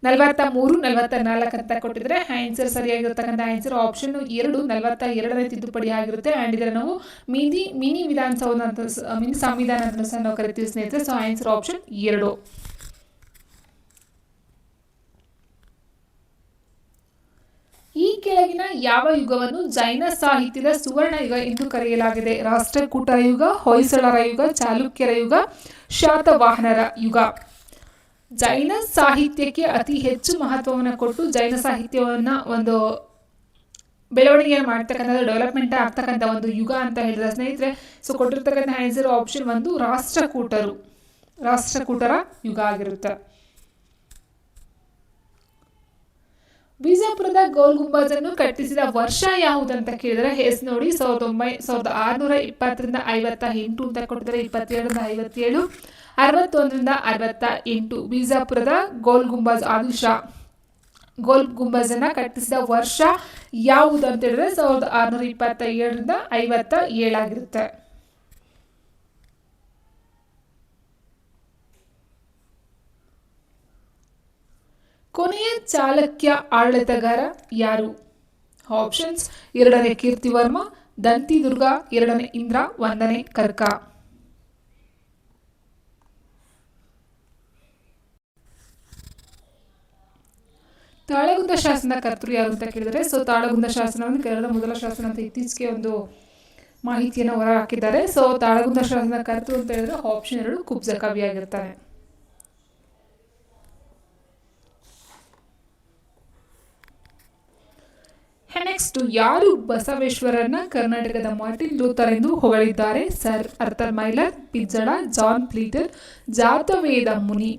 43, 44 ಅಂತ ಕೊಟ್ಟಿದ್ರೆ ಆನ್ಸರ್ ಸರಿಯಾಗಿರ್ತಕ್ಕಂಥ ಆನ್ಸರ್ ಆಪ್ಷನ್ 2 42ನೇ ತಿದ್ದುಪಡಿ ಆಗಿರುತ್ತೆ. ಆ್ಯಂಡ್ ಇದನ್ನು ನಾವು ಮಿನಿ ವಿಧಾನಸೌಧ ಅಂತ ಮಿನಿ ಸಂವಿಧಾನ ಅಂತ ಸಹ ನಾವು ಕರಿತೀವಿ ಸ್ನೇಹಿತರೆ. So answer option 2. ಕೆಳಗಿನ ಯಾವ ಯುಗವನ್ನು ಜೈನ ಸಾಹಿತ್ಯದ ಸುವರ್ಣ ಯುಗ ಎಂದು ಕರೆಯಲಾಗಿದೆ? ರಾಷ್ಟ್ರಕೂಟರ ಯುಗ, ಹೊಯ್ಸಳರ ಯುಗ, ಚಾಲುಕ್ಯರ ಯುಗ, ಶಾತವಾಹನರ ಯುಗ. ಜೈನ ಸಾಹಿತ್ಯಕ್ಕೆ ಅತಿ ಹೆಚ್ಚು ಮಹತ್ವವನ್ನು ಕೊಟ್ಟು ಜೈನ ಸಾಹಿತ್ಯವನ್ನು ಒಂದು ಬೆಳವಣಿಗೆಯನ್ನು ಮಾಡ್ತಕ್ಕಂಥ ಡೆವಲಪ್ಮೆಂಟ್ ಆಗ್ತಕ್ಕಂಥ ಒಂದು ಯುಗ ಅಂತ ಹೇಳಿದ್ರೆ ಸ್ನೇಹಿತರೆ, ಸೊ ಕೊಟ್ಟಿರ್ತಕ್ಕಂಥ ಆನ್ಸರ್ ಆಪ್ಷನ್ 1 ರಾಷ್ಟ್ರಕೂಟರ ಯುಗ ಆಗಿರುತ್ತೆ. ಬಿಜಾಪುರದ ಗೋಲ್ ಗುಂಬಜ್ ಅನ್ನು ಕಟ್ಟಿಸಿದ ವರ್ಷ ಯಾವುದಂತ ಕೇಳಿದ್ರೆ ಎಸ್ ನೋಡಿ 1620 58 ಅಂತ ಕೊಟ್ಟಿದ್ದಾರೆ, 27 57, 61 68. ಬಿಜಾಪುರದ ಗೋಲ್ ಗುಂಬಜ್ ಆದಿಶಾ ಗೋಲ್ ಗುಂಬಜ್ ಅನ್ನ ಕಟ್ಟಿಸಿದ ವರ್ಷ ಯಾವುದು ಅಂತ ಹೇಳಿದ್ರೆ 1627 57 ಆಗಿರುತ್ತೆ. ಕೊನೆಯ ಚಾಲುಕ್ಯ ಆಡಳಿತಗಾರ ಯಾರು? ಆಪ್ಷನ್ಸ್: 2ನೇ ಕೀರ್ತಿವರ್ಮ, ದಂತಿದುರ್ಗ, 2ನೇ ಇಂದ್ರ, 1ನೇ ಕರ್ಕ. ತಾಳಗುಂದ ಶಾಸನ ಕರ್ತೃ ಯಾರು ಅಂತ ಕೇಳಿದರೆ, ಸೊ ತಾಳಗುಂದ ಶಾಸನವನ್ನು ಕೇರಳದ ಮೊದಲ ಶಾಸನ ಅಂತ ಇತ್ತೀಚೆಗೆ ಒಂದು ಮಾಹಿತಿಯನ್ನು ಹೊರ ಹಾಕಿದ್ದಾರೆ. ಸೊ ತಾಳಗುಂದ ಶಾಸನ ಕರ್ತೃ ಅಂತ ಹೇಳಿದ್ರೆ ಆಪ್ಷನ್ 2 ಕುಬ್ಜ ಕವಿ ಆಗಿರ್ತಾರೆ. ನೆಕ್ಸ್ಟ್, ಯಾರು ಬಸವೇಶ್ವರನ ಕರ್ನಾಟಕದ ಮಾರ್ಟಿನ್ ಲೂಥರ್ ಎಂದು ಹೊಗಳಿದ್ದಾರೆ? ಸರ್ ಅರ್ಥರ್ ಮೈಲರ್, ಪಿಜ್ಜಳ, ಜಾನ್ ಪ್ಲೀಟರ್, ಜಾತವೇದ ಮುನಿ.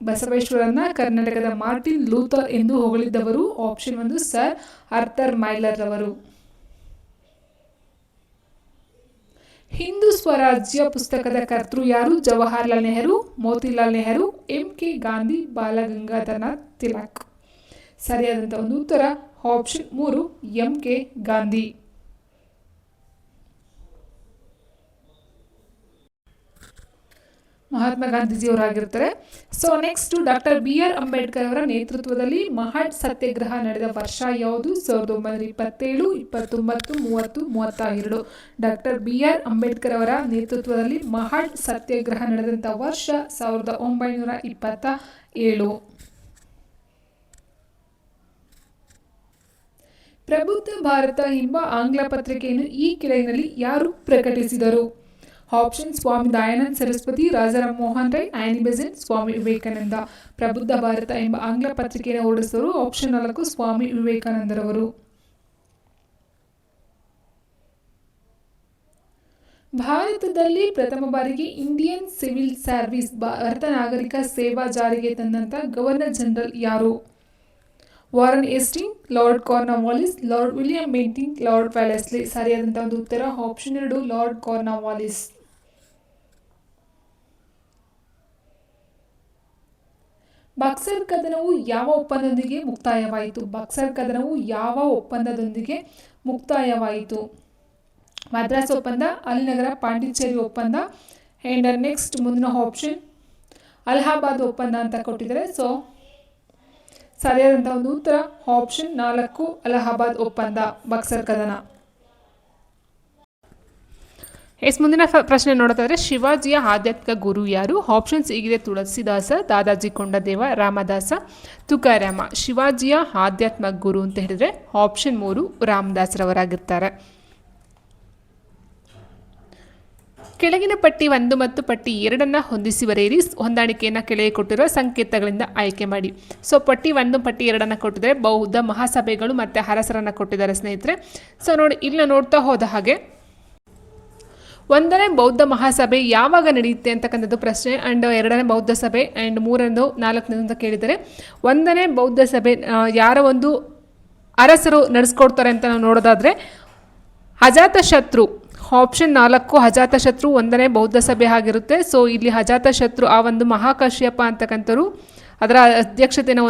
ಬಸವೇಶ್ವರನ ಕರ್ನಾಟಕದ ಮಾರ್ಟಿನ್ ಲೂಥರ್ ಎಂದು ಹೊಗಳಿದ್ದವರು ಆಪ್ಷನ್ 1 ಸರ್ ಅರ್ಥರ್ ಮೈಲರ್ ಅವರು. ಹಿಂದೂ ಸ್ವರಾಜ್ಯ ಪುಸ್ತಕದ ಕರ್ತೃ ಯಾರು? ಜವಾಹರ್ಲಾಲ್ ನೆಹರು, ಮೋತಿಲಾಲ್ ನೆಹರು, MK ಗಾಂಧಿ, ಬಾಲಗಂಗಾಧರನಾಥ್ ತಿಲಕ್. ಸರಿಯಾದಂಥ ಒಂದು ಉತ್ತರ ಆಪ್ಷನ್ 3 MK ಗಾಂಧಿ. ಮಹಾತ್ಮ ಗಾಂಧೀಜಿಯವರಾಗಿರ್ತಾರೆ. So next, doctor BR Ambedkar ಅವರ ನೇತೃತ್ವದಲ್ಲಿ ಮಹಡ್ ಸತ್ಯಾಗ್ರಹ ನಡೆದ ವರ್ಷ ಯಾವುದು? 1927, 29, 30, 32. ಡಾಕ್ಟರ್ BR ಅಂಬೇಡ್ಕರ್ ಅವರ ನೇತೃತ್ವದಲ್ಲಿ ಮಹಡ್ ಸತ್ಯಾಗ್ರಹ ನಡೆದಂಥ ವರ್ಷ 1927. ಪ್ರಬುದ್ಧ ಭಾರತ ಎಂಬ ಆಂಗ್ಲ ಪತ್ರಿಕೆಯನ್ನು ಈ ಕೆಳಗಿನಲ್ಲಿ ಯಾರು ಪ್ರಕಟಿಸಿದರು? ಆಪ್ಷನ್: ಸ್ವಾಮಿ ದಯಾನಂದ ಸರಸ್ವತಿ, ರಾಜಾರಾಮ್ ಮೋಹನ್ ರಾಯ್, ಆನಿ ಬೆಸೆಂಟ್, ಸ್ವಾಮಿ ವಿವೇಕಾನಂದ. ಪ್ರಬುದ್ಧ ಭಾರತ ಎಂಬ ಆಂಗ್ಲ ಪತ್ರಿಕೆಯನ್ನು ಹೊರಡಿಸಿದವರು ಆಪ್ಷನ್ 4 ಸ್ವಾಮಿ ವಿವೇಕಾನಂದರವರು. ಭಾರತದಲ್ಲಿ ಪ್ರಥಮ ಬಾರಿಗೆ ಇಂಡಿಯನ್ ಸಿವಿಲ್ ಸರ್ವಿಸ್ ಭಾರತ ನಾಗರಿಕ ಸೇವಾ ಜಾರಿಗೆ ತಂದಂಥ ಗವರ್ನರ್ ಜನರಲ್ ಯಾರು? Warren Hastings, lord Cornwallis, lord William Bentinck, lord Wellesley. ಸರಿಯಾದಂಥ ಒಂದು ಉತ್ತರ ಆಪ್ಷನ್ 2 ಲಾರ್ಡ್ ಕಾರ್ನ್ವಾಲಿಸ್. ಬಕ್ಸರ್ ಕದನವು ಯಾವ ಒಪ್ಪಂದದೊಂದಿಗೆ ಮುಕ್ತಾಯವಾಯಿತು? ಬಕ್ಸರ್ ಕದನವು ಯಾವ ಒಪ್ಪಂದದೊಂದಿಗೆ ಮುಕ್ತಾಯವಾಯಿತು? ಮದ್ರಾಸ್ ಒಪ್ಪಂದ, ಅಲಿನಗರ ಪಾಂಡಿಚೇರಿ ಒಪ್ಪಂದ. ಆ್ಯಂಡ್ ನೆಕ್ಸ್ಟ್ ಮುಂದಿನ ಆಪ್ಷನ್ ಅಲಹಾಬಾದ್ ಒಪ್ಪಂದ ಅಂತ ಕೊಟ್ಟಿದ್ದಾರೆ. ಸೊ ಸರಿಯಾದಂಥ ಒಂದು ಉತ್ತರ ಆಪ್ಷನ್ 4 ಅಲಹಾಬಾದ್ ಒಪ್ಪಂದ, ಬಕ್ಸರ್ ಕದನ. ಮುಂದಿನ ಪ್ರಶ್ನೆ ನೋಡೋದಾದ್ರೆ ಶಿವಾಜಿಯ ಆಧ್ಯಾತ್ಮಿಕ ಗುರು ಯಾರು? ಆಪ್ಷನ್ಸ್ ಹೀಗಿದೆ: ತುಳಸಿದಾಸ, ದಾದಾಜಿ ಕೊಂಡದೇವ, ರಾಮದಾಸ, ತುಕಾರಾಮ. ಶಿವಾಜಿಯ ಆಧ್ಯಾತ್ಮಿಕ ಗುರು ಅಂತ ಹೇಳಿದ್ರೆ ಆಪ್ಷನ್ 3 ರಾಮದಾಸರವರಾಗಿರ್ತಾರೆ. ಕೆಳಗಿನ ಪಟ್ಟಿ 1 ಮತ್ತು ಪಟ್ಟಿ 2 ಹೊಂದಿಸಿ ಬರೆಯಿರಿ. ಹೊಂದಾಣಿಕೆಯನ್ನು ಕೆಳಗೆ ಕೊಟ್ಟಿರೋ ಸಂಕೇತಗಳಿಂದ ಆಯ್ಕೆ ಮಾಡಿ. ಸೊ ಪಟ್ಟಿ 1 ಪಟ್ಟಿ 2 ಕೊಟ್ಟಿದ್ದಾರೆ. ಬೌದ್ಧ ಮಹಾಸಭೆಗಳು ಮತ್ತು ಅರಸರನ್ನು ಕೊಟ್ಟಿದ್ದಾರೆ ಸ್ನೇಹಿತರೆ. ಸೊ ನೋಡಿ, ಇಲ್ಲಿ ನೋಡ್ತಾ ಹೋದ ಹಾಗೆ 1ನೇ ಬೌದ್ಧ ಮಹಾಸಭೆ ಯಾವಾಗ ನಡೆಯುತ್ತೆ ಅಂತಕ್ಕಂಥದ್ದು ಪ್ರಶ್ನೆ. ಆ್ಯಂಡ್ 2ನೇ ಬೌದ್ಧ ಸಭೆ, ಆ್ಯಂಡ್ 3ನೇದು 4ನೇದು ಅಂತ ಕೇಳಿದ್ದಾರೆ. 1ನೇ ಬೌದ್ಧ ಸಭೆ ಯಾರ ಒಂದು ಅರಸರು ನಡೆಸ್ಕೊಡ್ತಾರೆ ಅಂತ ನಾವು ನೋಡೋದಾದರೆ ಅಜಾತಶತ್ರು. ಆಪ್ಷನ್ 4 ಅಜಾತಶತ್ರು 1ನೇ ಬೌದ್ಧ ಸಭೆ ಆಗಿರುತ್ತೆ. ಸೊ ಇಲ್ಲಿ ಅಜಾತಶತ್ರು ಆ ಒಂದು ಮಹಾಕಾಶ್ಯಪ ಅಂತಕ್ಕಂಥವ್ರು ಅದರ ಅಧ್ಯಕ್ಷತೆಯನ್ನು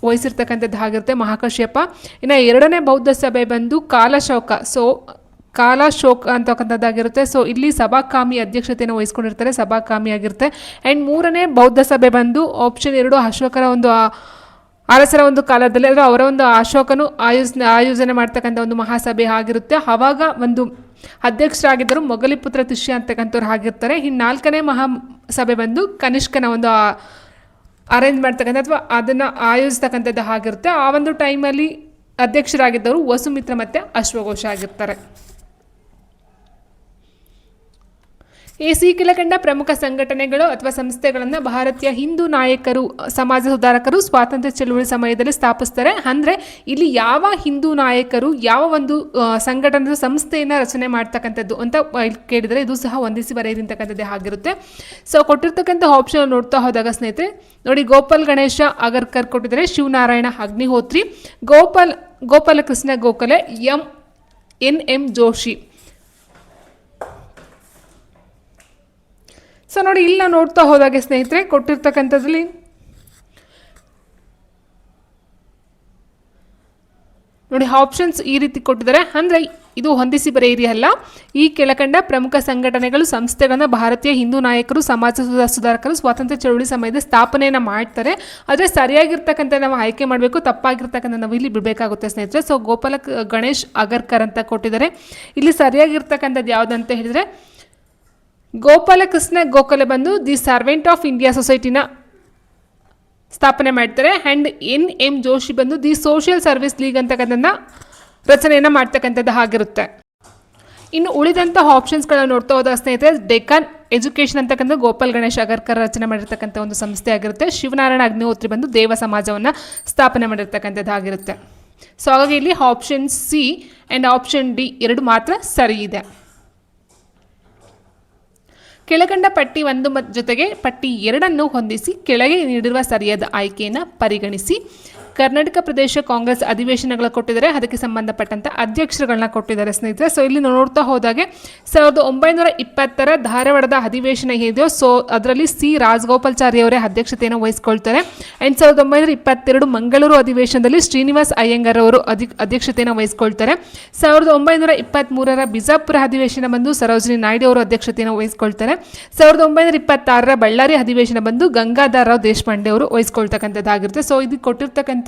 ವಹಿಸಿರ್ತಕ್ಕಂಥದ್ದು ಆಗಿರುತ್ತೆ ಮಹಾಕಾಶ್ಯಪ. ಇನ್ನು 2ನೇ ಬೌದ್ಧ ಸಭೆ ಬಂದು ಕಾಲಶೋಕ. ಸೊ ಕಾಲಶೋಕ ಅಂತಕ್ಕಂಥದ್ದಾಗಿರುತ್ತೆ. ಸೊ ಇಲ್ಲಿ ಸಭಾಕಾಮಿ ಅಧ್ಯಕ್ಷತೆಯನ್ನು ವಹಿಸ್ಕೊಂಡಿರ್ತಾರೆ, ಸಭಾಕಾಮಿ ಆಗಿರುತ್ತೆ. ಆ್ಯಂಡ್ 3ನೇ ಬೌದ್ಧ ಸಭೆ ಬಂದು ಆಪ್ಷನ್ 2 ಅಶೋಕರ ಒಂದು ಅರಸರ ಒಂದು ಕಾಲದಲ್ಲಿ ಅಂದರೆ ಅವರ ಒಂದು ಅಶೋಕನು ಆಯೋಜನೆ ಮಾಡ್ತಕ್ಕಂಥ ಒಂದು ಮಹಾಸಭೆ ಆಗಿರುತ್ತೆ. ಆವಾಗ ಒಂದು ಅಧ್ಯಕ್ಷರಾಗಿದ್ದರು ಮೊಘಲಿಪುತ್ರ ತಿಷ್ಯ ಅಂತಕ್ಕಂಥವ್ರು ಆಗಿರ್ತಾರೆ. ಇನ್ನು 4ನೇ ಮಹಾಸಭೆ ಬಂದು ಕನಿಷ್ಕನ ಒಂದು ಅರೇಂಜ್ ಮಾಡ್ತಕ್ಕಂಥ ಅಥವಾ ಅದನ್ನು ಆಯೋಜಿಸ್ತಕ್ಕಂಥದ್ದು ಆಗಿರುತ್ತೆ. ಆ ಒಂದು ಟೈಮಲ್ಲಿ ಅಧ್ಯಕ್ಷರಾಗಿದ್ದವರು ವಸುಮಿತ್ರ ಮತ್ತು ಅಶ್ವಘೋಷ ಆಗಿರ್ತಾರೆ. ಸಿ ಕೆಳಕಂಡ ಪ್ರಮುಖ ಸಂಘಟನೆಗಳು ಅಥವಾ ಸಂಸ್ಥೆಗಳನ್ನು ಭಾರತೀಯ ಹಿಂದೂ ನಾಯಕರು, ಸಮಾಜ ಸುಧಾರಕರು ಸ್ವಾತಂತ್ರ್ಯ ಚಳುವಳಿ ಸಮಯದಲ್ಲಿ ಸ್ಥಾಪಿಸ್ತಾರೆ. ಅಂದರೆ ಇಲ್ಲಿ ಯಾವ ಹಿಂದೂ ನಾಯಕರು ಯಾವ ಒಂದು ಸಂಘಟನೆ ಸಂಸ್ಥೆಯನ್ನು ರಚನೆ ಮಾಡ್ತಕ್ಕಂಥದ್ದು ಅಂತ ಕೇಳಿದರೆ ಇದು ಸಹ ಹೊಂದಿಸಿ ಬರೆಯಿರ್ತಕ್ಕಂಥದ್ದೇ ಆಗಿರುತ್ತೆ. ಸೊ ಕೊಟ್ಟಿರ್ತಕ್ಕಂಥ ಆಪ್ಷನ್ ನೋಡ್ತಾ ಹೋದಾಗ ಸ್ನೇಹಿತರೆ ನೋಡಿ, ಗೋಪಾಲ್ ಗಣೇಶ ಅಗರ್ಕರ್ ಕೊಟ್ಟಿದ್ದಾರೆ, ಶಿವನಾರಾಯಣ ಅಗ್ನಿಹೋತ್ರಿ, ಗೋಪಾಲಕೃಷ್ಣ ಗೋಖಲೆ, ಎನ್.ಎಂ. ಜೋಶಿ. ಸೊ ನೋಡಿ, ಇಲ್ಲಿ ನಾವು ನೋಡ್ತಾ ಹೋದಾಗೆ ಸ್ನೇಹಿತರೆ ಕೊಟ್ಟಿರ್ತಕ್ಕಂಥದ್ರಲ್ಲಿ ನೋಡಿ ಆಪ್ಷನ್ಸ್ ಈ ರೀತಿ ಕೊಟ್ಟಿದ್ದಾರೆ. ಅಂದರೆ ಇದು ಹೊಂದಿಸಿ ಬರೆಯಿರಿ ಅಲ್ಲ. ಈ ಕೆಳಕಂಡ ಪ್ರಮುಖ ಸಂಘಟನೆಗಳು ಸಂಸ್ಥೆಗಳನ್ನು ಭಾರತೀಯ ಹಿಂದೂ ನಾಯಕರು, ಸಮಾಜ ಸುಧಾರಕರು ಸ್ವಾತಂತ್ರ್ಯ ಚಳುವಳಿ ಸಮಯದ ಸ್ಥಾಪನೆಯನ್ನು ಮಾಡ್ತಾರೆ. ಆದರೆ ಸರಿಯಾಗಿರ್ತಕ್ಕಂಥ ನಾವು ಆಯ್ಕೆ ಮಾಡಬೇಕು, ತಪ್ಪಾಗಿರ್ತಕ್ಕಂಥ ನಾವು ಇಲ್ಲಿ ಬಿಡಬೇಕಾಗುತ್ತೆ ಸ್ನೇಹಿತರೆ. ಸೊ ಗೋಪಾಲ ಗಣೇಶ್ ಅಗರ್ಕರ್ ಅಂತ ಕೊಟ್ಟಿದ್ದಾರೆ. ಇಲ್ಲಿ ಸರಿಯಾಗಿರ್ತಕ್ಕಂಥದ್ದು ಯಾವುದಂತ ಹೇಳಿದರೆ ಗೋಪಾಲಕೃಷ್ಣ ಗೋಖಲೆ ಬಂದು ದಿ ಸರ್ವೆಂಟ್ ಆಫ್ ಇಂಡಿಯಾ ಸೊಸೈಟಿನ ಸ್ಥಾಪನೆ ಮಾಡ್ತಾರೆ. ಆ್ಯಂಡ್ ಎನ್.ಎಂ. ಜೋಶಿ ಬಂದು ದಿ ಸೋಷಿಯಲ್ ಸರ್ವಿಸ್ ಲೀಗ್ ಅಂತಕ್ಕಂಥದ್ದನ್ನು ರಚನೆಯನ್ನು ಮಾಡ್ತಕ್ಕಂಥದ್ದು ಆಗಿರುತ್ತೆ. ಇನ್ನು ಉಳಿದಂಥ ಆಪ್ಷನ್ಸ್ಗಳನ್ನ ನೋಡ್ತಾ ಹೋದ ಸ್ನೇಹಿತರೆ ಡೆಕ್ಕನ್ ಎಜುಕೇಷನ್ ಅಂತಕ್ಕಂಥ ಗೋಪಾಲ್ ಗಣೇಶ್ ಅಗರ್ಕರ್ ರಚನೆ ಮಾಡಿರ್ತಕ್ಕಂಥ ಒಂದು ಸಂಸ್ಥೆ ಆಗಿರುತ್ತೆ. ಶಿವನಾರಾಯಣ ಅಗ್ನಿಹೋತ್ರಿ ಬಂದು ದೇವ ಸಮಾಜವನ್ನು ಸ್ಥಾಪನೆ ಮಾಡಿರ್ತಕ್ಕಂಥದ್ದು ಆಗಿರುತ್ತೆ. ಸೊ ಹಾಗಾಗಿ ಇಲ್ಲಿ option C and option D ಎರಡು ಮಾತ್ರ ಸರಿ ಇದೆ. ಕೆಳಗಂಡ ಪಟ್ಟಿ 1 ಜೊತೆಗೆ ಪಟ್ಟಿ 2 ಹೊಂದಿಸಿ ಕೆಳಗೆ ನೀಡಿರುವ ಸರಿಯಾದ ಆಯ್ಕೆಯನ್ನು ಪರಿಗಣಿಸಿ. ಕರ್ನಾಟಕ ಪ್ರದೇಶ ಕಾಂಗ್ರೆಸ್ ಅಧಿವೇಶನಗಳ ಕೊಟ್ಟಿದ್ದಾರೆ, ಅದಕ್ಕೆ ಸಂಬಂಧಪಟ್ಟಂಥ ಅಧ್ಯಕ್ಷರುಗಳನ್ನ ಕೊಟ್ಟಿದ್ದಾರೆ ಸ್ನೇಹಿತರೆ. ಸೊ ಇಲ್ಲಿ ನೋಡ್ತಾ ಹೋದಾಗೆ 1920ರ ಧಾರವಾಡದ ಅಧಿವೇಶನ ಏನಿದೆಯೋ ಸೊ ಅದರಲ್ಲಿ ಸಿ ರಾಜಗೋಪಾಲ್ಚಾರಿ ಅವರೇ ಅಧ್ಯಕ್ಷತೆಯನ್ನು ವಹಿಸ್ಕೊಳ್ತಾರೆ. ಆ್ಯಂಡ್ 1922 ಮಂಗಳೂರು ಅಧಿವೇಶನದಲ್ಲಿ ಶ್ರೀನಿವಾಸ್ ಅಯ್ಯಂಗಾರ್ ಅವರು ಅಧ್ಯಕ್ಷತೆಯನ್ನು ವಹಿಸ್ಕೊಳ್ತಾರೆ. 1923ರ ಬಿಜಾಪುರ ಅಧಿವೇಶನ ಬಂದು ಸರೋಜಿನಿ ನಾಯ್ಡು ಅವರು ಅಧ್ಯಕ್ಷತೆಯನ್ನು ವಹಿಸ್ಕೊಳ್ತಾರೆ. 1926ರ ಬಳ್ಳಾರಿ ಅಧಿವೇಶನ ಬಂದು ಗಂಗಾಧರ ರಾವ್ ದೇಶಪಾಂಡೆ ಅವರು ವಹಿಸ್ಕೊಳ್ತಕ್ಕಂಥದ್ದಾಗಿರುತ್ತೆ. ಸೊ ಇದು ಕೊಟ್ಟಿರ್ತಕ್ಕಂಥ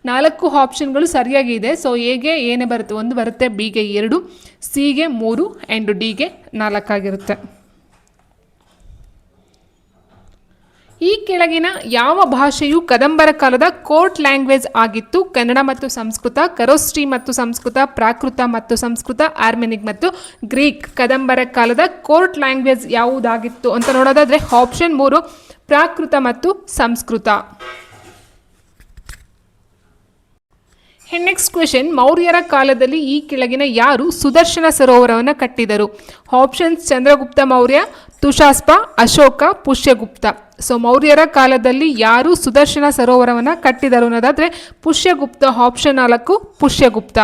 4 ಆಪ್ಷನ್ಗಳು ಸರಿಯಾಗಿ ಇದೆ. ಸೊ ಎಗೆ ಏನೇ ಬರುತ್ತೆ 1 ಬರುತ್ತೆ, ಬಿಗೆ 2, ಸಿಗೆ 3 ಆ್ಯಂಡ್ ಡಿಗೆ 4 ಆಗಿರುತ್ತೆ. ಈ ಕೆಳಗಿನ ಯಾವ ಭಾಷೆಯು ಕದಂಬರ ಕಾಲದ ಕೋರ್ಟ್ ಲ್ಯಾಂಗ್ವೇಜ್ ಆಗಿತ್ತು? ಕನ್ನಡ ಮತ್ತು ಸಂಸ್ಕೃತ, ಖರೋಷ್ಠಿ ಮತ್ತು ಸಂಸ್ಕೃತ, ಪ್ರಾಕೃತ ಮತ್ತು ಸಂಸ್ಕೃತ, ಆರ್ಮೆನಿಕ್ ಮತ್ತು ಗ್ರೀಕ್. ಕದಂಬರ ಕಾಲದ ಕೋರ್ಟ್ ಲ್ಯಾಂಗ್ವೇಜ್ ಯಾವುದಾಗಿತ್ತು ಅಂತ ನೋಡೋದಾದರೆ ಆಪ್ಷನ್ 3 ಪ್ರಾಕೃತ ಮತ್ತು ಸಂಸ್ಕೃತ. ನೆಕ್ಸ್ಟ್ ಕ್ವೆಶನ್, ಮೌರ್ಯರ ಕಾಲದಲ್ಲಿ ಈ ಕೆಳಗಿನ ಯಾರು ಸುದರ್ಶನ ಸರೋವರವನ್ನು ಕಟ್ಟಿದರು? ಆಪ್ಷನ್ಸ್ ಚಂದ್ರಗುಪ್ತ ಮೌರ್ಯ, ತುಷಾಸ್ಪ, ಅಶೋಕ, ಪುಷ್ಯಗುಪ್ತ. ಸೊ ಮೌರ್ಯರ ಕಾಲದಲ್ಲಿ ಯಾರು ಸುದರ್ಶನ ಸರೋವರವನ್ನು ಕಟ್ಟಿದರು ಅನ್ನೋದಾದರೆ ಪುಷ್ಯಗುಪ್ತ. ಆಪ್ಷನ್ 4 ಪುಷ್ಯಗುಪ್ತ.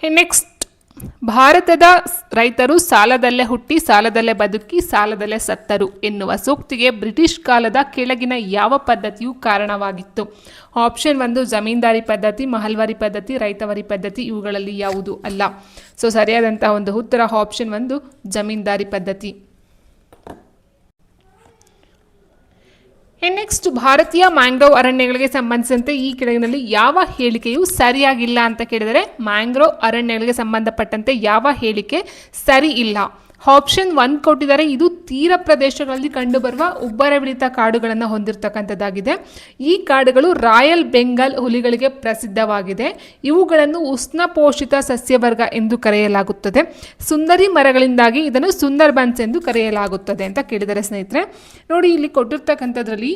ನೆಕ್ಸ್ಟ್, ಭಾರತದ ರೈತರು ಸಾಲದಲ್ಲೇ ಹುಟ್ಟಿ ಸಾಲದಲ್ಲೇ ಬದುಕಿ ಸಾಲದಲ್ಲೇ ಸತ್ತರು ಎನ್ನುವ ಸೂಕ್ತಿಗೆ ಬ್ರಿಟಿಷ್ ಕಾಲದ ಕೆಳಗಿನ ಯಾವ ಪದ್ಧತಿಯು ಕಾರಣವಾಗಿತ್ತು? ಆಪ್ಷನ್ 1 ಜಮೀನ್ದಾರಿ ಪದ್ಧತಿ, ಮಹಲ್ವಾರಿ ಪದ್ಧತಿ, ರೈತವಾರಿ ಪದ್ಧತಿ. ಇವುಗಳಲ್ಲಿ ಯಾವುದು ಅಲ್ಲ. ಸೊ ಸರಿಯಾದಂತಹ ಒಂದು ಉತ್ತರ ಆಪ್ಷನ್ 1 ಜಮೀನ್ದಾರಿ ಪದ್ಧತಿ. ನೆಕ್ಸ್ಟ್, ಭಾರತೀಯ ಮ್ಯಾಂಗ್ರೋವ್ ಅರಣ್ಯಗಳಿಗೆ ಸಂಬಂಧಿಸಿದಂತೆ ಈ ಕೆಳಗಿನಲ್ಲಿ ಯಾವ ಹೇಳಿಕೆಯು ಸರಿಯಾಗಿಲ್ಲ ಅಂತ ಕೇಳಿದರೆ ಮ್ಯಾಂಗ್ರೋವ್ ಅರಣ್ಯಗಳಿಗೆ ಸಂಬಂಧಪಟ್ಟಂತೆ ಯಾವ ಹೇಳಿಕೆ ಸರಿ ಇಲ್ಲ? ಆಪ್ಷನ್ 1 ಕೊಟ್ಟಿದ್ದಾರೆ. ಇದು ತೀರ ಪ್ರದೇಶಗಳಲ್ಲಿ ಕಂಡುಬರುವ ಉಬ್ಬರವಿಳಿತ ಕಾಡುಗಳನ್ನು ಹೊಂದಿರತಕ್ಕಂಥದ್ದಾಗಿದೆ. ಈ ಕಾಡುಗಳು ರಾಯಲ್ ಬೆಂಗಾಲ್ ಹುಲಿಗಳಿಗೆ ಪ್ರಸಿದ್ಧವಾಗಿದೆ. ಇವುಗಳನ್ನು ಉಷ್ಣಪೋಷಿತ ಸಸ್ಯವರ್ಗ ಎಂದು ಕರೆಯಲಾಗುತ್ತದೆ. ಸುಂದರಿ ಮರಗಳಿಂದಾಗಿ ಇದನ್ನು ಸುಂದರ್ಬನ್ಸ್ ಎಂದು ಕರೆಯಲಾಗುತ್ತದೆ ಅಂತ ಕೇಳಿದ್ದಾರೆ ಸ್ನೇಹಿತರೆ. ನೋಡಿ, ಇಲ್ಲಿ ಕೊಟ್ಟಿರ್ತಕ್ಕಂಥದ್ರಲ್ಲಿ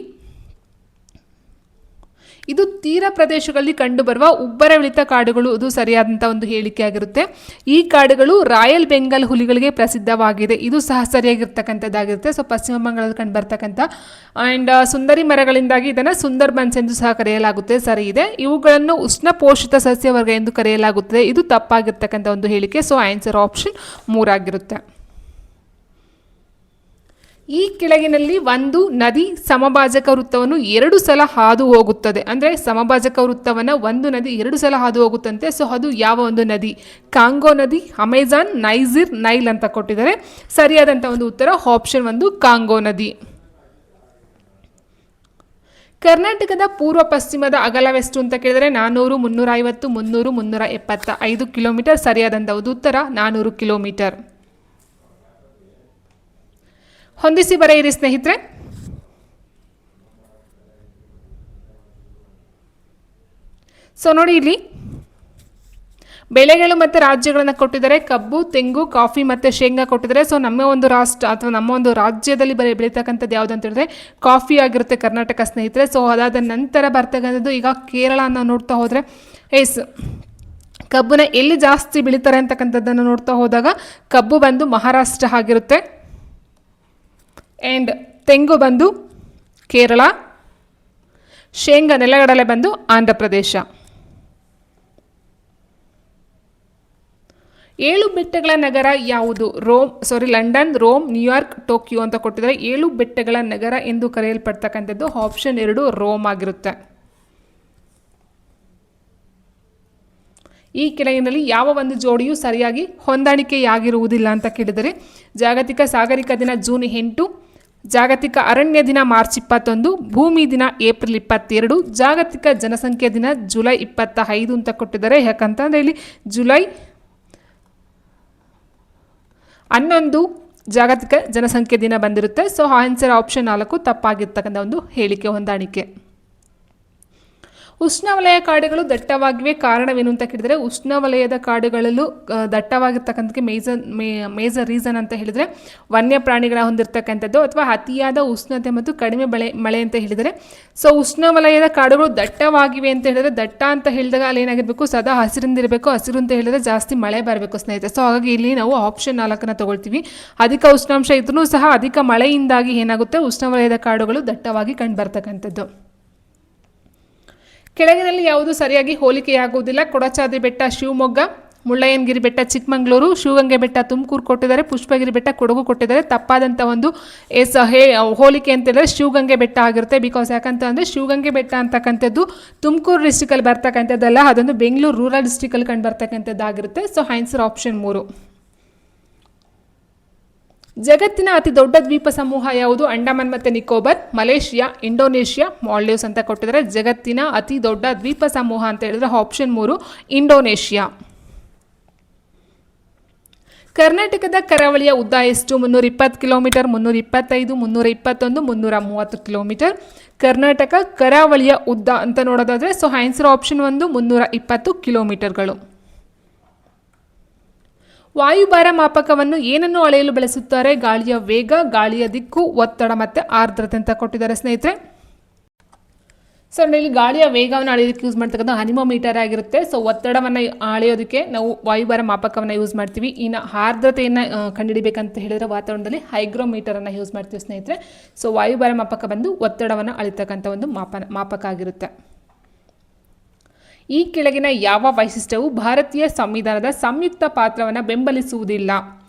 ಇದು ತೀರ ಪ್ರದೇಶಗಳಲ್ಲಿ ಕಂಡುಬರುವ ಉಬ್ಬರವಿಳಿತ ಕಾಡುಗಳು, ಇದು ಸರಿಯಾದಂಥ ಒಂದು ಹೇಳಿಕೆ ಆಗಿರುತ್ತೆ. ಈ ಕಾಡುಗಳು ರಾಯಲ್ ಬೆಂಗಾಲ್ ಹುಲಿಗಳಿಗೆ ಪ್ರಸಿದ್ಧವಾಗಿದೆ, ಇದು ಸಹ ಸರಿಯಾಗಿರ್ತಕ್ಕಂಥದ್ದಾಗಿರುತ್ತೆ. ಸೊ ಪಶ್ಚಿಮ ಬಂಗಾಳದಲ್ಲಿ ಕಂಡು ಬರ್ತಕ್ಕಂಥ ಆ್ಯಂಡ್ ಸುಂದರಿ ಮರಗಳಿಂದಾಗಿ ಇದನ್ನು ಸುಂದರ್ಬನ್ಸ್ ಎಂದು ಸಹ ಕರೆಯಲಾಗುತ್ತೆ, ಸರಿ ಇದೆ. ಇವುಗಳನ್ನು ಉಷ್ಣಪೋಷಿತ ಸಸ್ಯವರ್ಗ ಎಂದು ಕರೆಯಲಾಗುತ್ತದೆ, ಇದು ತಪ್ಪಾಗಿರ್ತಕ್ಕಂಥ ಒಂದು ಹೇಳಿಕೆ. ಸೊ ಆನ್ಸರ್ ಆಪ್ಷನ್ 3 ಆಗಿರುತ್ತೆ. ಈ ಕೆಳಗಿನಲ್ಲಿ ಒಂದು ನದಿ ಸಮಭಾಜಕ ವೃತ್ತವನ್ನು 2 ಸಲ ಹಾದು ಹೋಗುತ್ತದೆ. ಅಂದರೆ ಸಮಭಾಜಕ ವೃತ್ತವನ್ನು ಒಂದು ನದಿ 2 ಸಲ ಹಾದು ಹೋಗುತ್ತಂತೆ. ಸೊ ಅದು ಯಾವ ಒಂದು ನದಿ? ಕಾಂಗೋ ನದಿ, ಅಮೆಜಾನ್, ನೈಜಿರ್, ನೈಲ್ ಅಂತ ಕೊಟ್ಟಿದ್ದಾರೆ. ಸರಿಯಾದಂಥ ಒಂದು ಉತ್ತರ ಆಪ್ಷನ್ 1 ಕಾಂಗೋ ನದಿ. ಕರ್ನಾಟಕದ ಪೂರ್ವ ಪಶ್ಚಿಮದ ಅಗಲವೆಷ್ಟು ಅಂತ ಕೇಳಿದರೆ 400, 350, 300, 375 ಕಿಲೋಮೀಟರ್. ಸರಿಯಾದಂಥ ಒಂದು ಉತ್ತರ 400 ಕಿಲೋಮೀಟರ್. ಹೊಂದಿಸಿ ಬರೆಯಿರಿ ಸ್ನೇಹಿತರೆ. ಸೊ ನೋಡಿ ಇಲ್ಲಿ ಬೆಳೆಗಳು ಮತ್ತು ರಾಜ್ಯಗಳನ್ನು ಕೊಟ್ಟಿದ್ದಾರೆ. ಕಬ್ಬು, ತೆಂಗು, ಕಾಫಿ ಮತ್ತು ಶೇಂಗಾ ಕೊಟ್ಟಿದ್ದಾರೆ. ಸೊ ನಮ್ಮ ಒಂದು ರಾಷ್ಟ್ರ ಅಥವಾ ನಮ್ಮ ಒಂದು ರಾಜ್ಯದಲ್ಲಿ ಬೆಳೀತಕ್ಕಂಥದ್ದು ಯಾವುದು ಅಂತ ಹೇಳಿದ್ರೆ ಕಾಫಿ ಆಗಿರುತ್ತೆ ಕರ್ನಾಟಕ ಸ್ನೇಹಿತರೆ. ಸೊ ಅದಾದ ನಂತರ ಬರ್ತಕ್ಕಂಥದ್ದು ಈಗ ಕೇರಳನ ನೋಡ್ತಾ ಹೋದರೆ ಕಬ್ಬನ್ನ ಎಲ್ಲಿ ಜಾಸ್ತಿ ಬೆಳೀತಾರೆ ಅಂತಕ್ಕಂಥದ್ದನ್ನು ನೋಡ್ತಾ ಹೋದಾಗ ಕಬ್ಬು ಬಂದು ಮಹಾರಾಷ್ಟ್ರ ಆಗಿರುತ್ತೆ. ಆ್ಯಂಡ್ ತೆಂಗು ಬಂದು ಕೇರಳ, ಶೇಂಗಾ ನೆಲಗಡಲೆ ಬಂದು ಆಂಧ್ರ ಪ್ರದೇಶ. 7 ಬೆಟ್ಟಗಳ ನಗರ ಯಾವುದು? ಲಂಡನ್, ರೋಮ್, ನ್ಯೂಯಾರ್ಕ್, ಟೋಕಿಯೋ ಅಂತ ಕೊಟ್ಟಿದ್ದಾರೆ. 7 ಬೆಟ್ಟಗಳ ನಗರ ಎಂದು ಕರೆಯಲ್ಪಡ್ತಕ್ಕಂಥದ್ದು ಆಪ್ಷನ್ 2 ರೋಮ್ ಆಗಿರುತ್ತೆ. ಈ ಕೆಳಗಿನಲ್ಲಿ ಯಾವ ಒಂದು ಜೋಡಿಯು ಸರಿಯಾಗಿ ಹೊಂದಾಣಿಕೆಯಾಗಿರುವುದಿಲ್ಲ ಅಂತ ಕೇಳಿದರೆ ಜಾಗತಿಕ ಸಾಗರಿಕಾ ದಿನ ಜೂನ್ 8, ಜಾಗತಿಕ ಅರಣ್ಯ ದಿನ ಮಾರ್ಚ್ 21, ಭೂಮಿ ದಿನ ಏಪ್ರಿಲ್ 22, ಜಾಗತಿಕ ಜನಸಂಖ್ಯೆ ದಿನ ಜುಲೈ 25 ಅಂತ ಕೊಟ್ಟಿದ್ದಾರೆ. ಯಾಕಂತಂದರೆ ಇಲ್ಲಿ ಜುಲೈ 11 ಜಾಗತಿಕ ಜನಸಂಖ್ಯೆ ದಿನ ಬಂದಿರುತ್ತೆ. ಸೊ ಆನ್ಸರ್ ಆಪ್ಷನ್ 4 ತಪ್ಪಾಗಿರ್ತಕ್ಕಂಥ ಒಂದು ಹೇಳಿಕೆ ಹೊಂದಾಣಿಕೆ. ಉಷ್ಣವಲಯ ಕಾಡುಗಳು ದಟ್ಟವಾಗಿವೆ, ಕಾರಣವೇನು ಅಂತ ಕೇಳಿದರೆ ಉಷ್ಣವಲಯದ ಕಾಡುಗಳಲ್ಲೂ ದಟ್ಟವಾಗಿರ್ತಕ್ಕಂಥಕ್ಕೆ ಮೇಜರ್ ರೀಸನ್ ಅಂತ ಹೇಳಿದರೆ ವನ್ಯ ಪ್ರಾಣಿಗಳ ಹೊಂದಿರತಕ್ಕಂಥದ್ದು ಅಥವಾ ಅತಿಯಾದ ಉಷ್ಣತೆ ಮತ್ತು ಕಡಿಮೆ ಮಳೆ ಅಂತ ಹೇಳಿದರೆ. ಸೊ ಉಷ್ಣವಲಯದ ಕಾಡುಗಳು ದಟ್ಟವಾಗಿವೆ ಅಂತ ಹೇಳಿದರೆ ದಟ್ಟ ಅಂತ ಹೇಳಿದಾಗ ಅಲ್ಲಿ ಏನಾಗಿರಬೇಕು ಸದಾ ಹಸಿರಿಂದಿರಬೇಕು. ಹಸಿರು ಅಂತ ಹೇಳಿದರೆ ಜಾಸ್ತಿ ಮಳೆ ಬರಬೇಕು ಸ್ನೇಹಿತರೆ. ಸೊ ಹಾಗಾಗಿ ಇಲ್ಲಿ ನಾವು ಆಪ್ಷನ್ 4 ತಗೊಳ್ತೀವಿ. ಅಧಿಕ ಉಷ್ಣಾಂಶ ಇದ್ರೂ ಸಹ ಅಧಿಕ ಮಳೆಯಿಂದಾಗಿ ಏನಾಗುತ್ತೆ ಉಷ್ಣವಲಯದ ಕಾಡುಗಳು ದಟ್ಟವಾಗಿ ಕಂಡುಬರ್ತಕ್ಕಂಥದ್ದು. ಕೆಳಗಿನಲ್ಲಿ ಯಾವುದು ಸರಿಯಾಗಿ ಹೋಲಿಕೆಯಾಗುವುದಿಲ್ಲ? ಕೊಡಚಾದ್ರಿ ಬೆಟ್ಟ ಶಿವಮೊಗ್ಗ, ಮುಳ್ಳಯ್ಯನಗಿರಿ ಬೆಟ್ಟ ಚಿಕ್ಕಮಗಳೂರು, ಶಿವಗಂಗೆ ಬೆಟ್ಟ ತುಮಕೂರು ಕೊಟ್ಟಿದ್ದಾರೆ, ಪುಷ್ಪಗಿರಿ ಬೆಟ್ಟ ಕೊಡಗು ಕೊಟ್ಟಿದ್ದಾರೆ. ತಪ್ಪಾದಂಥ ಒಂದು ಹೋಲಿಕೆ ಅಂತ ಹೇಳಿದ್ರೆ ಶಿವಗಂಗೆ ಬೆಟ್ಟ ಆಗಿರುತ್ತೆ. ಬಿಕಾಸ್ ಯಾಕಂತಂದರೆ ಶಿವಗಂಗೆ ಬೆಟ್ಟ ಅಂತಕ್ಕಂಥದ್ದು ತುಮಕೂರು ಡಿಸ್ಟಿಕಲ್ಲಿ ಬರ್ತಕ್ಕಂಥದ್ದಲ್ಲ, ಅದೊಂದು ಬೆಂಗಳೂರು ರೂರಲ್ ಡಿಸ್ಟಿಕಲ್ಲಿ ಕಂಡು ಬರ್ತಕ್ಕಂಥದ್ದಾಗಿರುತ್ತೆ. So answer option 3. ಜಗತ್ತಿನ ಅತಿ ದೊಡ್ಡ ದ್ವೀಪ ಸಮೂಹ ಯಾವುದು? ಅಂಡಮಾನ್ ಮತ್ತು ನಿಕೋಬಾರ್, ಮಲೇಷಿಯಾ, ಇಂಡೋನೇಷಿಯಾ, ಮಾಲ್ಡೀವ್ಸ್ ಅಂತ ಕೊಟ್ಟಿದ್ದಾರೆ. ಜಗತ್ತಿನ ಅತಿ ದೊಡ್ಡ ದ್ವೀಪ ಸಮೂಹ ಅಂತ ಹೇಳಿದ್ರೆ ಆಪ್ಷನ್ 3 ಇಂಡೋನೇಷಿಯಾ. ಕರ್ನಾಟಕದ ಕರಾವಳಿಯ ಉದ್ದ ಎಷ್ಟು? 320 ಕಿಲೋಮೀಟರ್, 325, 321, 330 ಕಿಲೋಮೀಟರ್. ಕರ್ನಾಟಕ ಕರಾವಳಿಯ ಉದ್ದ ಅಂತ ನೋಡೋದಾದರೆ ಸೊ ಆನ್ಸರ್ ಆಪ್ಷನ್ 1 320 ಕಿಲೋಮೀಟರ್ಗಳು. ವಾಯುಭಾರ ಮಾಪಕವನ್ನು ಏನನ್ನು ಅಳೆಯಲು ಬಳಸುತ್ತಾರೆ? ಗಾಳಿಯ ವೇಗ, ಗಾಳಿಯ ದಿಕ್ಕು, ಒತ್ತಡ ಮತ್ತು ಆರ್ದ್ರತೆ ಅಂತ ಕೊಟ್ಟಿದ್ದಾರೆ ಸ್ನೇಹಿತರೆ. ಸೊ ಇಲ್ಲಿ ಗಾಳಿಯ ವೇಗವನ್ನು ಅಳೆಯೋದಕ್ಕೆ ಯೂಸ್ ಮಾಡ್ತಕ್ಕಂಥ ಅನಿಮೋಮೀಟರ್ ಆಗಿರುತ್ತೆ. ಸೊ ಒತ್ತಡವನ್ನು ಅಳೆಯೋದಕ್ಕೆ ನಾವು ವಾಯುಭಾರ ಮಾಪಕವನ್ನು ಯೂಸ್ ಮಾಡ್ತೀವಿ. ಇನ್ನು ಆರ್ದ್ರತೆಯನ್ನು ಕಂಡುಹಿಡಿಬೇಕಂತ ಹೇಳಿದರೆ ವಾತಾವರಣದಲ್ಲಿ ಹೈಗ್ರೋಮೀಟರನ್ನು ಯೂಸ್ ಮಾಡ್ತೀವಿ ಸ್ನೇಹಿತರೆ. ಸೊ ವಾಯುಭಾರ ಮಾಪಕ ಬಂದು ಒತ್ತಡವನ್ನು ಅಳಿತಕ್ಕಂಥ ಒಂದು ಮಾಪಕ ಆಗಿರುತ್ತೆ. ಈ ಕೆಳಗಿನ ಯಾವ ವೈಶಿಷ್ಟ್ಯವು ಭಾರತೀಯ ಸಂವಿಧಾನದ ಸಂಯುಕ್ತ ಪಾತ್ರವನ್ನು ಬೆಂಬಲಿಸುವುದಿಲ್ಲ?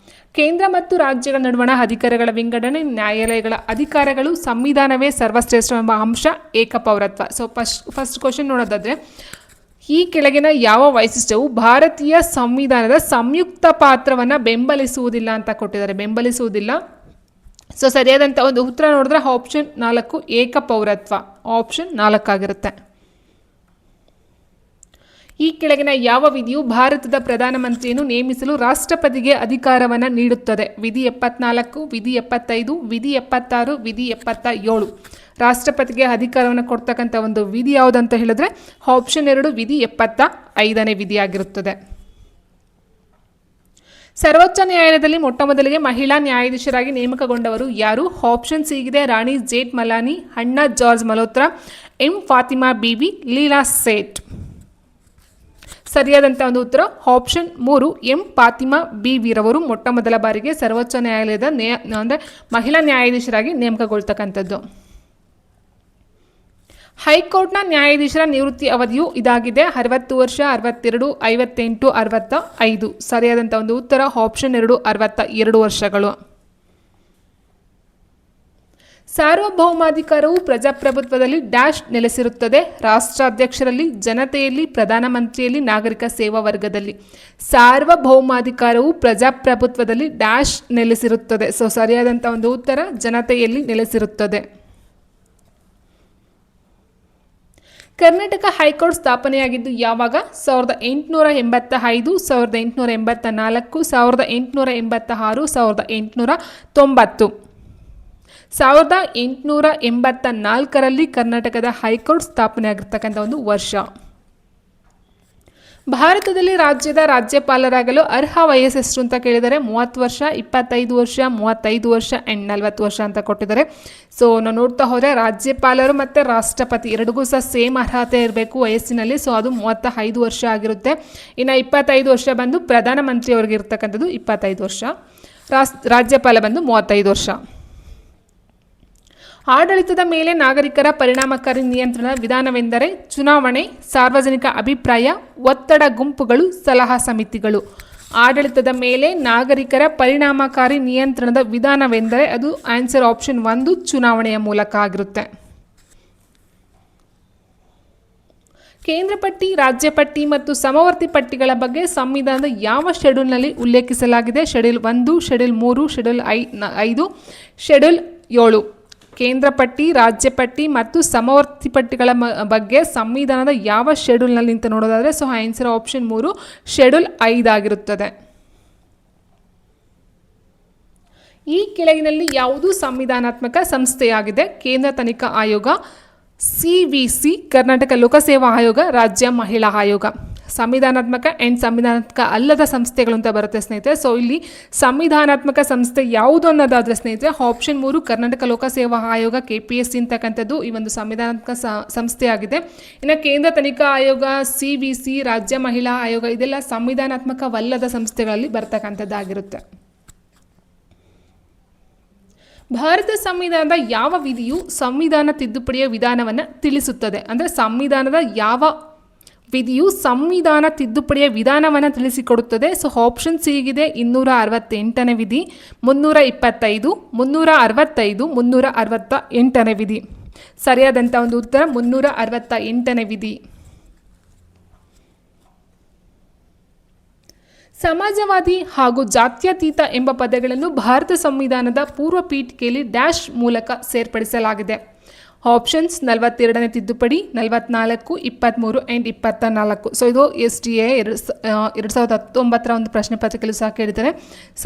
ಕೇಂದ್ರ ಮತ್ತು ರಾಜ್ಯಗಳ ನಡುವಣ ಅಧಿಕಾರಗಳ ವಿಂಗಡಣೆ, ನ್ಯಾಯಾಲಯಗಳ ಅಧಿಕಾರಗಳು, ಸಂವಿಧಾನವೇ ಸರ್ವಶ್ರೇಷ್ಠ ಎಂಬ ಅಂಶ, ಏಕಪೌರತ್ವ. ಸೊ ಫಸ್ಟ್ ಕ್ವಶನ್ ನೋಡೋದಾದರೆ ಈ ಕೆಳಗಿನ ಯಾವ ವೈಶಿಷ್ಟ್ಯವು ಭಾರತೀಯ ಸಂವಿಧಾನದ ಸಂಯುಕ್ತ ಪಾತ್ರವನ್ನು ಬೆಂಬಲಿಸುವುದಿಲ್ಲ ಅಂತ ಕೊಟ್ಟಿದ್ದಾರೆ. ಬೆಂಬಲಿಸುವುದಿಲ್ಲ. ಸೊ ಸರಿಯಾದಂಥ ಒಂದು ಉತ್ತರ ನೋಡಿದ್ರೆ ಆಪ್ಷನ್ 4 ಏಕಪೌರತ್ವ. ಆಪ್ಷನ್ 4 ಆಗಿರುತ್ತೆ. ಈ ಕೆಳಗಿನ ಯಾವ ವಿಧಿಯು ಭಾರತದ ಪ್ರಧಾನಮಂತ್ರಿಯನ್ನು ನೇಮಿಸಲು ರಾಷ್ಟ್ರಪತಿಗೆ ಅಧಿಕಾರವನ್ನು ನೀಡುತ್ತದೆ? ವಿಧಿ 74, ವಿಧಿ 75, ವಿಧಿ 76, ವಿಧಿ 77. ರಾಷ್ಟ್ರಪತಿಗೆ ಅಧಿಕಾರವನ್ನು ಕೊಡ್ತಕ್ಕಂಥ ಒಂದು ವಿಧಿ ಯಾವುದಂತ ಹೇಳಿದ್ರೆ ಆಪ್ಷನ್ 2 ವಿಧಿ 75ನೇ ವಿಧಿಯಾಗಿರುತ್ತದೆ. ಸರ್ವೋಚ್ಚ ನ್ಯಾಯಾಲಯದಲ್ಲಿ ಮೊಟ್ಟಮೊದಲಿಗೆ ಮಹಿಳಾ ನ್ಯಾಯಾಧೀಶರಾಗಿ ನೇಮಕಗೊಂಡವರು ಯಾರು? ಆಪ್ಷನ್ ಸಿ ಗಿದೆ ರಾಣಿ ಜೇಠ್ ಮಲಾನಿ, ಅಣ್ಣಾ ಜಾರ್ಜ್ ಮಲ್ಹೋತ್ರಾ, ಎಂ ಫಾತಿಮಾ ಬೀವಿ, ಲೀಲಾ ಸೇಠ್. ಸರಿಯಾದಂಥ ಒಂದು ಉತ್ತರ ಆಪ್ಷನ್ 3 ಎಂ ಫಾತಿಮಾ ಬೀವಿರವರು ಮೊಟ್ಟ ಮೊದಲ ಬಾರಿಗೆ ಸರ್ವೋಚ್ಚ ನ್ಯಾಯಾಲಯದ ಅಂದರೆ ಮಹಿಳಾ ನ್ಯಾಯಾಧೀಶರಾಗಿ ನೇಮಕಗೊಳ್ತಕ್ಕಂಥದ್ದು. ಹೈಕೋರ್ಟ್ನ ನ್ಯಾಯಾಧೀಶರ ನಿವೃತ್ತಿ ಅವಧಿಯು ಇದಾಗಿದೆ 60 ವರ್ಷ, 62, 58, 65. ಸರಿಯಾದಂಥ ಒಂದು ಉತ್ತರ ಆಪ್ಷನ್ 2 62 ವರ್ಷಗಳು. ಸಾರ್ವಭೌಮಾಧಿಕಾರವು ಪ್ರಜಾಪ್ರಭುತ್ವದಲ್ಲಿ ಡ್ಯಾಶ್ ನೆಲೆಸಿರುತ್ತದೆ? ರಾಷ್ಟ್ರಾಧ್ಯಕ್ಷರಲ್ಲಿ, ಜನತೆಯಲ್ಲಿ, ಪ್ರಧಾನಮಂತ್ರಿಯಲ್ಲಿ, ನಾಗರಿಕ ಸೇವಾ ವರ್ಗದಲ್ಲಿ. ಸಾರ್ವಭೌಮಾಧಿಕಾರವು ಪ್ರಜಾಪ್ರಭುತ್ವದಲ್ಲಿ ಡ್ಯಾಶ್ ನೆಲೆಸಿರುತ್ತದೆ. ಸೊ ಸರಿಯಾದಂಥ ಒಂದು ಉತ್ತರ ಜನತೆಯಲ್ಲಿ ನೆಲೆಸಿರುತ್ತದೆ. ಕರ್ನಾಟಕ ಹೈಕೋರ್ಟ್ ಸ್ಥಾಪನೆಯಾಗಿದ್ದು ಯಾವಾಗ? 1885, 1884, 1886, 1890. 1884ರಲ್ಲಿ ಕರ್ನಾಟಕದ ಹೈಕೋರ್ಟ್ ಸ್ಥಾಪನೆ ಆಗಿರ್ತಕ್ಕಂಥ ಒಂದು ವರ್ಷ. ಭಾರತದಲ್ಲಿ ರಾಜ್ಯದ ರಾಜ್ಯಪಾಲರಾಗಲು ಅರ್ಹ ವಯಸ್ಸೆಷ್ಟು ಅಂತ ಕೇಳಿದರೆ 30 ವರ್ಷ, 25 ವರ್ಷ, 35 ವರ್ಷ ಆ್ಯಂಡ್ 40 ವರ್ಷ ಅಂತ ಕೊಟ್ಟಿದ್ದಾರೆ. ಸೊ ನಾವು ನೋಡ್ತಾ ಹೋದರೆ ರಾಜ್ಯಪಾಲರು ಮತ್ತು ರಾಷ್ಟ್ರಪತಿ ಎರಡಿಗೂ ಸಹ ಸೇಮ್ ಅರ್ಹತೆ ಇರಬೇಕು ವಯಸ್ಸಿನಲ್ಲಿ. ಸೊ ಅದು 35 ವರ್ಷ ಆಗಿರುತ್ತೆ. ಇನ್ನು 25 ವರ್ಷ ಬಂದು ಪ್ರಧಾನಮಂತ್ರಿಯವ್ರಿಗೆ ಇರ್ತಕ್ಕಂಥದ್ದು 25 ವರ್ಷ, ರಾಜ್ಯಪಾಲ ಬಂದು 35 ವರ್ಷ. ಆಡಳಿತದ ಮೇಲೆ ನಾಗರಿಕರ ಪರಿಣಾಮಕಾರಿ ನಿಯಂತ್ರಣದ ವಿಧಾನವೆಂದರೆ ಚುನಾವಣೆ, ಸಾರ್ವಜನಿಕ ಅಭಿಪ್ರಾಯ, ಒತ್ತಡ ಗುಂಪುಗಳು, ಸಲಹಾ ಸಮಿತಿಗಳು. ಆಡಳಿತದ ಮೇಲೆ ನಾಗರಿಕರ ಪರಿಣಾಮಕಾರಿ ನಿಯಂತ್ರಣದ ವಿಧಾನವೆಂದರೆ ಅದು ಆನ್ಸರ್ ಆಪ್ಷನ್ 1 ಚುನಾವಣೆಯ ಮೂಲಕ ಆಗಿರುತ್ತೆ. ಕೇಂದ್ರ ಪಟ್ಟಿ, ರಾಜ್ಯ ಪಟ್ಟಿ ಮತ್ತು ಸಮವರ್ತಿ ಪಟ್ಟಿಗಳ ಬಗ್ಗೆ ಸಂವಿಧಾನದ ಯಾವ ಶೆಡ್ಯೂಲ್ನಲ್ಲಿ ಉಲ್ಲೇಖಿಸಲಾಗಿದೆ? Schedule 1, schedule 3, schedule 5, schedule 7. ಕೇಂದ್ರ ಪಟ್ಟಿ, ರಾಜ್ಯ ಪಟ್ಟಿ ಮತ್ತು ಸಮವರ್ತಿ ಪಟ್ಟಿಗಳ ಬಗ್ಗೆ ಸಂವಿಧಾನದ ಯಾವ ಶೆಡ್ಯೂಲ್ನಲ್ಲಿ ಅಂತ ನೋಡೋದಾದರೆ ಸೊ ಆನ್ಸರ್ ಆಪ್ಷನ್ 3 ಶೆಡ್ಯೂಲ್ 5 ಆಗಿರುತ್ತದೆ. ಈ ಕೆಳಗಿನಲ್ಲಿ ಯಾವುದು ಸಂವಿಧಾನಾತ್ಮಕ ಸಂಸ್ಥೆಯಾಗಿದೆ? ಕೇಂದ್ರ ತನಿಖಾ ಆಯೋಗ, CVC, ಕರ್ನಾಟಕ ಲೋಕಸೇವಾ ಆಯೋಗ, ರಾಜ್ಯ ಮಹಿಳಾ ಆಯೋಗ. ಸಂವಿಧಾನಾತ್ಮಕ ಆ್ಯಂಡ್ ಸಂವಿಧಾನಾತ್ಮಕ ಅಲ್ಲದ ಸಂಸ್ಥೆಗಳು ಅಂತ ಬರುತ್ತೆ ಸ್ನೇಹಿತರೆ. ಸೊ ಇಲ್ಲಿ ಸಂವಿಧಾನಾತ್ಮಕ ಸಂಸ್ಥೆ ಯಾವುದು ಅನ್ನೋದಾದರೆ ಸ್ನೇಹಿತರೆ ಆಪ್ಷನ್ 3 ಕರ್ನಾಟಕ ಲೋಕಸೇವಾ ಆಯೋಗ KPSC ಅಂತಕ್ಕಂಥದ್ದು ಈ ಒಂದು ಸಂವಿಧಾನಾತ್ಮಕ ಸಂಸ್ಥೆಯಾಗಿದೆ. ಇನ್ನು ಕೇಂದ್ರ ತನಿಖಾ ಆಯೋಗ, CVC, ರಾಜ್ಯ ಮಹಿಳಾ ಆಯೋಗ ಇದೆಲ್ಲ ಸಂವಿಧಾನಾತ್ಮಕವಲ್ಲದ ಸಂಸ್ಥೆಗಳಲ್ಲಿ ಬರ್ತಕ್ಕಂಥದ್ದಾಗಿರುತ್ತೆ. ಭಾರತ ಸಂವಿಧಾನದ ಯಾವ ವಿಧಿಯು ಸಂವಿಧಾನ ತಿದ್ದುಪಡಿಯ ವಿಧಾನವನ್ನು ತಿಳಿಸುತ್ತದೆ? ಅಂದರೆ ಸಂವಿಧಾನದ ಯಾವ ವಿಧಿಯು ಸಂವಿಧಾನ ತಿದ್ದುಪಡಿಯ ವಿಧಾನವನ್ನು ತಿಳಿಸಿಕೊಡುತ್ತದೆ? ಸೊ ಆಪ್ಷನ್ ಸಿ ಗಿದೆ 268ನೇ ವಿಧಿ, 325, 365, 368ನೇ ವಿಧಿ. ಸರಿಯಾದಂಥ ಒಂದು ಉತ್ತರ 368ನೇ ವಿಧಿ. ಸಮಾಜವಾದಿ ಹಾಗೂ ಜಾತ್ಯತೀತ ಎಂಬ ಪದಗಳನ್ನು ಭಾರತ ಸಂವಿಧಾನದ ಪೂರ್ವ ಪೀಠಿಕೆಯಲ್ಲಿ ಡ್ಯಾಶ್ ಮೂಲಕ ಸೇರ್ಪಡಿಸಲಾಗಿದೆ. ಆಪ್ಷನ್ಸ್ 42ನೇ ತಿದ್ದುಪಡಿ, 44, 23 ಆ್ಯಂಡ್ 24. ಸೊ ಇದು STA 2019 ಒಂದು ಪ್ರಶ್ನೆ ಪತ್ರಿಕೆಯಲ್ಲೂ ಸಹ ಕೇಳಿದ್ದಾರೆ.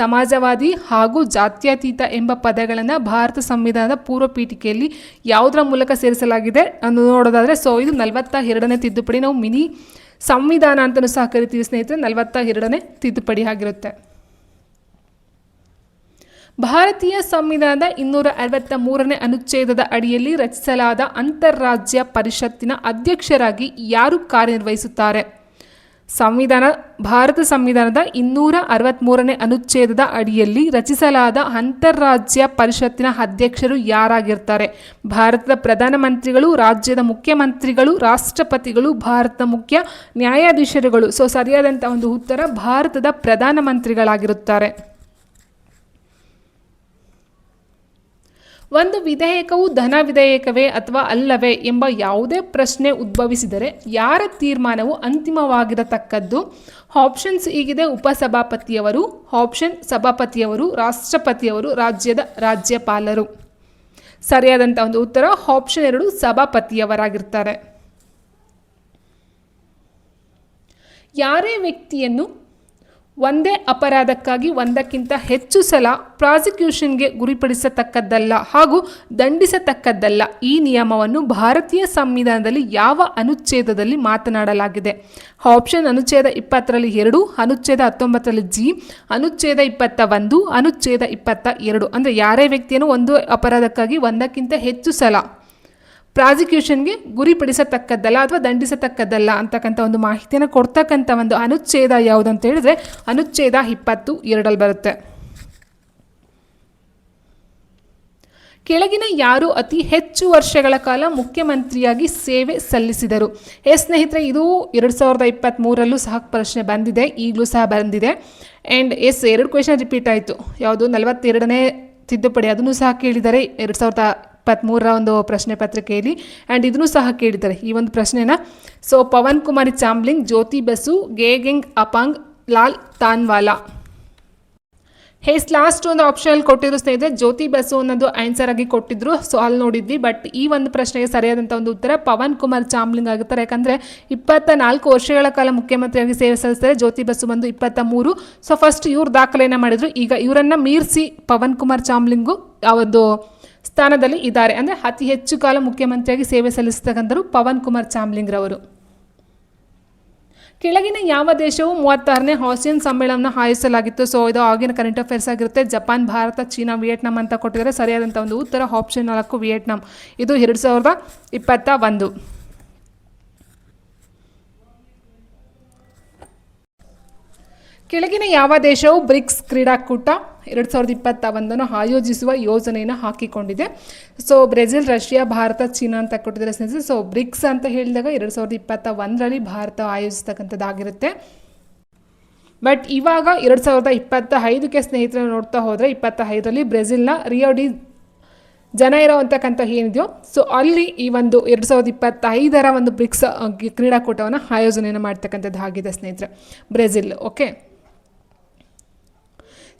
ಸಮಾಜವಾದಿ ಹಾಗೂ ಜಾತ್ಯತೀತ ಎಂಬ ಪದಗಳನ್ನು ಭಾರತ ಸಂವಿಧಾನದ ಪೂರ್ವ ಪೀಠಿಕೆಯಲ್ಲಿ ಯಾವುದರ ಮೂಲಕ ಸೇರಿಸಲಾಗಿದೆ ಅನ್ನೋದು ನೋಡೋದಾದರೆ ಸೊ ಇದು 42ನೇ ತಿದ್ದುಪಡಿ. ನಾವು ಮಿನಿ ಸಂವಿಧಾನ ಅಂತಲೂ ಸಹ ಕರಿತೀವಿ ಸ್ನೇಹಿತರೆ. 42ನೇ ತಿದ್ದುಪಡಿ ಆಗಿರುತ್ತೆ. ಭಾರತೀಯ ಸಂವಿಧಾನದ 263ನೇ ಅನುಚ್ಛೇದದ ಅಡಿಯಲ್ಲಿ ರಚಿಸಲಾದ ಅಂತಾರಾಜ್ಯ ಪರಿಷತ್ತಿನ ಅಧ್ಯಕ್ಷರಾಗಿ ಯಾರು ಕಾರ್ಯನಿರ್ವಹಿಸುತ್ತಾರೆ? ಭಾರತ ಸಂವಿಧಾನದ 263ನೇ ಅನುಚ್ಛೇದದ ಅಡಿಯಲ್ಲಿ ರಚಿಸಲಾದ ಅಂತಾರಾಜ್ಯ ಪರಿಷತ್ತಿನ ಅಧ್ಯಕ್ಷರು ಯಾರಾಗಿರ್ತಾರೆ? ಭಾರತದ ಪ್ರಧಾನಮಂತ್ರಿಗಳು, ರಾಜ್ಯದ ಮುಖ್ಯಮಂತ್ರಿಗಳು, ರಾಷ್ಟ್ರಪತಿಗಳು, ಭಾರತದ ಮುಖ್ಯ ನ್ಯಾಯಾಧೀಶರುಗಳು. ಸೊ ಸರಿಯಾದಂಥ ಒಂದು ಉತ್ತರ ಭಾರತದ ಪ್ರಧಾನಮಂತ್ರಿಗಳಾಗಿರುತ್ತಾರೆ. ಒಂದು ವಿಧೇಯಕವು ಧನ ವಿಧೇಯಕವೇ ಅಥವಾ ಅಲ್ಲವೇ ಎಂಬ ಯಾವುದೇ ಪ್ರಶ್ನೆ ಉದ್ಭವಿಸಿದರೆ ಯಾರ ತೀರ್ಮಾನವು ಅಂತಿಮವಾಗಿರತಕ್ಕದ್ದು? ಆಪ್ಷನ್ಸ್ ಹೀಗಿದೆ: ಉಪಸಭಾಪತಿಯವರು, ಆಪ್ಷನ್ ಸಭಾಪತಿಯವರು, ರಾಷ್ಟ್ರಪತಿಯವರು, ರಾಜ್ಯದ ರಾಜ್ಯಪಾಲರು. ಸರಿಯಾದಂಥ ಒಂದು ಉತ್ತರ ಆಪ್ಷನ್ 2 ಸಭಾಪತಿಯವರಾಗಿರ್ತಾರೆ. ಯಾರೇ ವ್ಯಕ್ತಿಯನ್ನು ಒಂದೇ ಅಪರಾಧಕ್ಕಾಗಿ ಒಂದಕ್ಕಿಂತ ಹೆಚ್ಚು ಸಲ ಪ್ರಾಸಿಕ್ಯೂಷನ್ಗೆ ಗುರಿಪಡಿಸತಕ್ಕದ್ದಲ್ಲ ಹಾಗೂ ದಂಡಿಸತಕ್ಕದ್ದಲ್ಲ. ಈ ನಿಯಮವನ್ನು ಭಾರತೀಯ ಸಂವಿಧಾನದಲ್ಲಿ ಯಾವ ಅನುಚ್ಛೇದದಲ್ಲಿ ಮಾತನಾಡಲಾಗಿದೆ? Option ಅನುಚ್ಛೇದ 20ರಲ್ಲಿ 2, ಅನುಚ್ಛೇದ 19ರಲ್ಲಿ G, ಅನುಚ್ಛೇದ 21, ಅನುಚ್ಛೇದ 22. ಅಂದರೆ ಯಾರೇ ವ್ಯಕ್ತಿಯನ್ನು ಒಂದು ಅಪರಾಧಕ್ಕಾಗಿ ಒಂದಕ್ಕಿಂತ ಹೆಚ್ಚು ಸಲ ಪ್ರಾಸಿಕ್ಯೂಷನ್ಗೆ ಗುರಿಪಡಿಸತಕ್ಕದ್ದಲ್ಲ ಅಥವಾ ದಂಡಿಸತಕ್ಕದ್ದಲ್ಲ ಅಂತಕ್ಕಂಥ ಒಂದು ಮಾಹಿತಿಯನ್ನು ಕೊಡ್ತಕ್ಕಂಥ ಒಂದು ಅನುಚ್ಛೇದ ಯಾವುದು ಅಂತ ಹೇಳಿದ್ರೆ ಅನುಚ್ಛೇದ 22ರಲ್ಲಿ ಬರುತ್ತೆ. ಕೆಳಗಿನ ಯಾರು ಅತಿ ಹೆಚ್ಚು ವರ್ಷಗಳ ಕಾಲ ಮುಖ್ಯಮಂತ್ರಿಯಾಗಿ ಸೇವೆ ಸಲ್ಲಿಸಿದರು? ಸ್ನೇಹಿತರೆ, ಇದು 2023ರಲ್ಲೂ ಸಹ ಪ್ರಶ್ನೆ ಬಂದಿದೆ, ಈಗಲೂ ಸಹ ಬಂದಿದೆ. ಆ್ಯಂಡ್ 2 ಕ್ವೆಶನ್ ರಿಪೀಟ್ ಆಯಿತು. ಯಾವುದು 42ನೇ ತಿದ್ದುಪಡಿ ಅದನ್ನು ಸಹ ಕೇಳಿದ್ದಾರೆ 2023ರ ಒಂದು ಪ್ರಶ್ನೆ ಪತ್ರಿಕೆಯಲ್ಲಿ. ಆ್ಯಂಡ್ ಇದನ್ನು ಸಹ ಕೇಳಿದ್ದಾರೆ ಈ ಒಂದು ಪ್ರಶ್ನೆನ. ಸೊ ಪವನ್ ಕುಮಾರ್ ಚಾಮ್ಲಿಂಗ್, ಜ್ಯೋತಿ ಬಸು, ಗೇಗೆಂಗ್ ಅಪಾಂಗ್, ಲಾಲ್ ತಾನ್ವಾಲಾ. ಲಾಸ್ಟ್ ಒಂದು ಆಪ್ಷನ್ ಕೊಟ್ಟಿದ್ರು ಸ್ನೇಹಿತರೆ, ಜ್ಯೋತಿ ಬಸು ಅನ್ನೋದು ಆನ್ಸರ್ ಆಗಿ ಕೊಟ್ಟಿದ್ರು. ಸೊ ಅಲ್ಲಿ ನೋಡಿದ್ವಿ. ಬಟ್ ಈ ಒಂದು ಪ್ರಶ್ನೆಗೆ ಸರಿಯಾದಂಥ ಒಂದು ಉತ್ತರ ಪವನ್ ಕುಮಾರ್ ಚಾಮ್ಲಿಂಗ್ ಆಗುತ್ತಾರೆ. ಯಾಕಂದರೆ 24 ವರ್ಷಗಳ ಕಾಲ ಮುಖ್ಯಮಂತ್ರಿಯಾಗಿ ಸೇವೆ ಸಲ್ಲಿಸ್ತಾರೆ. ಜ್ಯೋತಿ ಬಸು ಬಂದು 23. ಸೊ ಫಸ್ಟ್ ಇವ್ರು ದಾಖಲೆಯನ್ನು ಮಾಡಿದ್ರು. ಈಗ ಇವರನ್ನು ಮೀರಿಸಿ ಪವನ್ ಕುಮಾರ್ ಚಾಮ್ಲಿಂಗು ಆ ಒಂದು ಸ್ಥಾನದಲ್ಲಿ ಇದ್ದಾರೆ. ಅಂದರೆ ಅತಿ ಹೆಚ್ಚು ಕಾಲ ಮುಖ್ಯಮಂತ್ರಿಯಾಗಿ ಸೇವೆ ಸಲ್ಲಿಸ್ತಕ್ಕಂಥರು ಪವನ್ ಕುಮಾರ್ ಚಾಮ್ಲಿಂಗ್ ರವರು. ಕೆಳಗಿನ ಯಾವ ದೇಶವು 36ನೇ ಆಸಿಯಾನ್ ಸಮ್ಮೇಳನ ಆಯೋಜಿಸಲಾಗಿತ್ತು? ಸೊ ಇದು ಆಗಿನ ಕರೆಂಟ್ ಅಫೇರ್ಸ್ ಆಗಿರುತ್ತೆ. ಜಪಾನ್, ಭಾರತ, ಚೀನಾ, ವಿಯೆಟ್ನಾಂ ಅಂತ ಕೊಟ್ಟಿದ್ದಾರೆ. ಸರಿಯಾದಂಥ ಒಂದು ಉತ್ತರ ಆಪ್ಷನ್ 4 ವಿಯೆಟ್ನಾಂ. ಇದು 2021. ಕೆಳಗಿನ ಯಾವ ದೇಶವು ಬ್ರಿಕ್ಸ್ ಕ್ರೀಡಾಕೂಟ 2021 ಆಯೋಜಿಸುವ ಯೋಜನೆಯನ್ನು ಹಾಕಿಕೊಂಡಿದೆ? So Brazil, Russia, Bharat, China ಅಂತ ಕೊಟ್ಟಿದ್ದಾರೆ ಸ್ನೇಹಿತರೆ. ಸೊ ಬ್ರಿಕ್ಸ್ ಅಂತ ಹೇಳಿದಾಗ 2021ರಲ್ಲಿ ಭಾರತ ಆಯೋಜಿಸ್ತಕ್ಕಂಥದ್ದಾಗಿರುತ್ತೆ. ಬಟ್ ಇವಾಗ 2025ಕ್ಕೆ ಸ್ನೇಹಿತರೆ ನೋಡ್ತಾ ಹೋದರೆ 25ರಲ್ಲಿ ಬ್ರೆಜಿಲ್ನ ರಿಯೋ ಡಿ ಜನೈರೋ ಅಂತಕ್ಕಂಥ ಏನಿದೆಯೋ ಸೊ ಅಲ್ಲಿ ಈ ಒಂದು 2025ರ ಒಂದು ಬ್ರಿಕ್ಸ್ ಕ್ರೀಡಾಕೂಟವನ್ನು ಆಯೋಜನೆಯನ್ನು ಮಾಡ್ತಕ್ಕಂಥದ್ದಾಗಿದೆ ಸ್ನೇಹಿತರೆ, ಬ್ರೆಜಿಲ್. ಓಕೆ,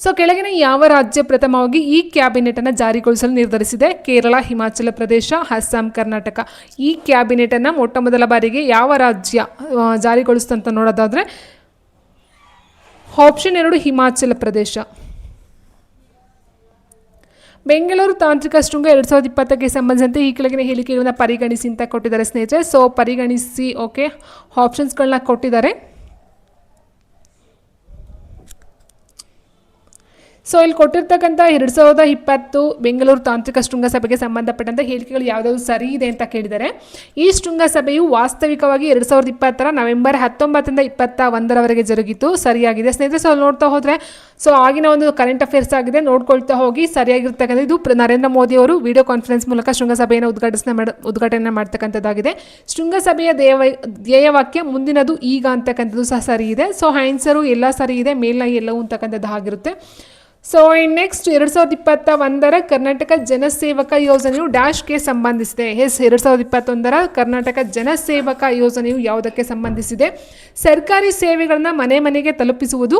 ಸೊ ಕೆಳಗಿನ ಯಾವ ರಾಜ್ಯ ಪ್ರಥಮವಾಗಿ ಈ ಕ್ಯಾಬಿನೆಟನ್ನು ಜಾರಿಗೊಳಿಸಲು ನಿರ್ಧರಿಸಿದೆ? ಕೇರಳ, ಹಿಮಾಚಲ ಪ್ರದೇಶ, ಅಸ್ಸಾಂ, ಕರ್ನಾಟಕ. ಈ ಕ್ಯಾಬಿನೆಟನ್ನು ಮೊಟ್ಟ ಮೊದಲ ಬಾರಿಗೆ ಯಾವ ರಾಜ್ಯ ಜಾರಿಗೊಳಿಸ್ತಂತ ನೋಡೋದಾದರೆ ಆಪ್ಷನ್ 2 ಹಿಮಾಚಲ ಪ್ರದೇಶ. ಬೆಂಗಳೂರು ತಾಂತ್ರಿಕ ಶೃಂಗ 2020ಕ್ಕೆ ಸಂಬಂಧಿಸಿದಂತೆ ಈ ಕೆಳಗಿನ ಹೇಳಿಕೆಗಳನ್ನು ಪರಿಗಣಿಸಿ ಅಂತ ಕೊಟ್ಟಿದ್ದಾರೆ ಸ್ನೇಹಿತರೆ. ಸೊ ಪರಿಗಣಿಸಿ. ಓಕೆ, ಆಪ್ಷನ್ಸ್ಗಳನ್ನ ಕೊಟ್ಟಿದ್ದಾರೆ. ಸೊ ಇಲ್ಲಿ ಕೊಟ್ಟಿರ್ತಕ್ಕಂಥ 2020 ಬೆಂಗಳೂರು ತಾಂತ್ರಿಕ ಶೃಂಗಸಭೆಗೆ ಸಂಬಂಧಪಟ್ಟಂಥ ಹೇಳಿಕೆಗಳು ಯಾವುದಾದ್ರು ಸರಿ ಇದೆ ಅಂತ ಕೇಳಿದ್ದಾರೆ. ಈ ಶೃಂಗಸಭೆಯು ವಾಸ್ತವಿಕವಾಗಿ 2020ರ ನವೆಂಬರ್ 19ರಿಂದ 21ರವರೆಗೆ ಜರುಗಿತು. ಸರಿಯಾಗಿದೆ ಸ್ನೇಹಿತರೆ. ಸೊ ನೋಡ್ತಾ ಹೋದರೆ ಸೊ ಆಗಿನ ಒಂದು ಕರೆಂಟ್ ಅಫೇರ್ಸ್ ಆಗಿದೆ, ನೋಡ್ಕೊಳ್ತಾ ಹೋಗಿ. ಸರಿಯಾಗಿರ್ತಕ್ಕಂಥ ಇದು ನರೇಂದ್ರ ಮೋದಿ ಅವರು ವಿಡಿಯೋ ಕಾನ್ಫರೆನ್ಸ್ ಮೂಲಕ ಶೃಂಗಸಭೆಯನ್ನು ಉದ್ಘಾಟನೆ ಮಾಡ್ತಕ್ಕಂಥದ್ದಾಗಿದೆ. ಶೃಂಗಸಭೆಯ ಧ್ಯೇಯವಾಕ್ಯ ಮುಂದಿನದು ಈಗ ಅಂತಕ್ಕಂಥದ್ದು ಸಹ ಸರಿ ಇದೆ. ಸೊ ಆನ್ಸರು ಎಲ್ಲ ಸರಿ ಇದೆ, ಮೇಲ್ನ ಎಲ್ಲವೂ ಅಂತಕ್ಕಂಥದ್ದು ಆಗಿರುತ್ತೆ. ಸೊ ನೆಕ್ಸ್ಟ್ 2021ರ ಕರ್ನಾಟಕ ಜನಸೇವಕ ಯೋಜನೆಯು ಡ್ಯಾಶ್ಗೆ ಸಂಬಂಧಿಸಿದೆ. 2021ರ ಕರ್ನಾಟಕ ಜನಸೇವಕ ಯೋಜನೆಯು ಯಾವುದಕ್ಕೆ ಸಂಬಂಧಿಸಿದೆ? ಸರ್ಕಾರಿ ಸೇವೆಗಳನ್ನು ಮನೆ ಮನೆಗೆ ತಲುಪಿಸುವುದು,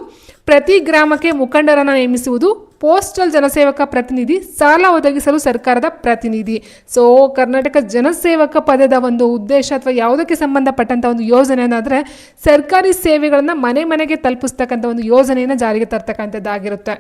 ಪ್ರತಿ ಗ್ರಾಮಕ್ಕೆ ಮುಖಂಡರನ್ನು ನೇಮಿಸುವುದು, ಪೋಸ್ಟಲ್ ಜನಸೇವಕ ಪ್ರತಿನಿಧಿ, ಸಾಲ ಒದಗಿಸಲು ಸರ್ಕಾರದ ಪ್ರತಿನಿಧಿ. ಸೊ ಕರ್ನಾಟಕ ಜನಸೇವಕ ಪದದ ಒಂದು ಉದ್ದೇಶ ಅಥವಾ ಯಾವುದಕ್ಕೆ ಸಂಬಂಧಪಟ್ಟಂಥ ಒಂದು ಯೋಜನೆ ಅನ್ನೋದ್ರೆ ಸರ್ಕಾರಿ ಸೇವೆಗಳನ್ನು ಮನೆ ಮನೆಗೆ ತಲುಪಿಸ್ತಕ್ಕಂಥ ಒಂದು ಯೋಜನೆಯನ್ನು ಜಾರಿಗೆ ತರ್ತಕ್ಕಂಥದ್ದಾಗಿರುತ್ತೆ.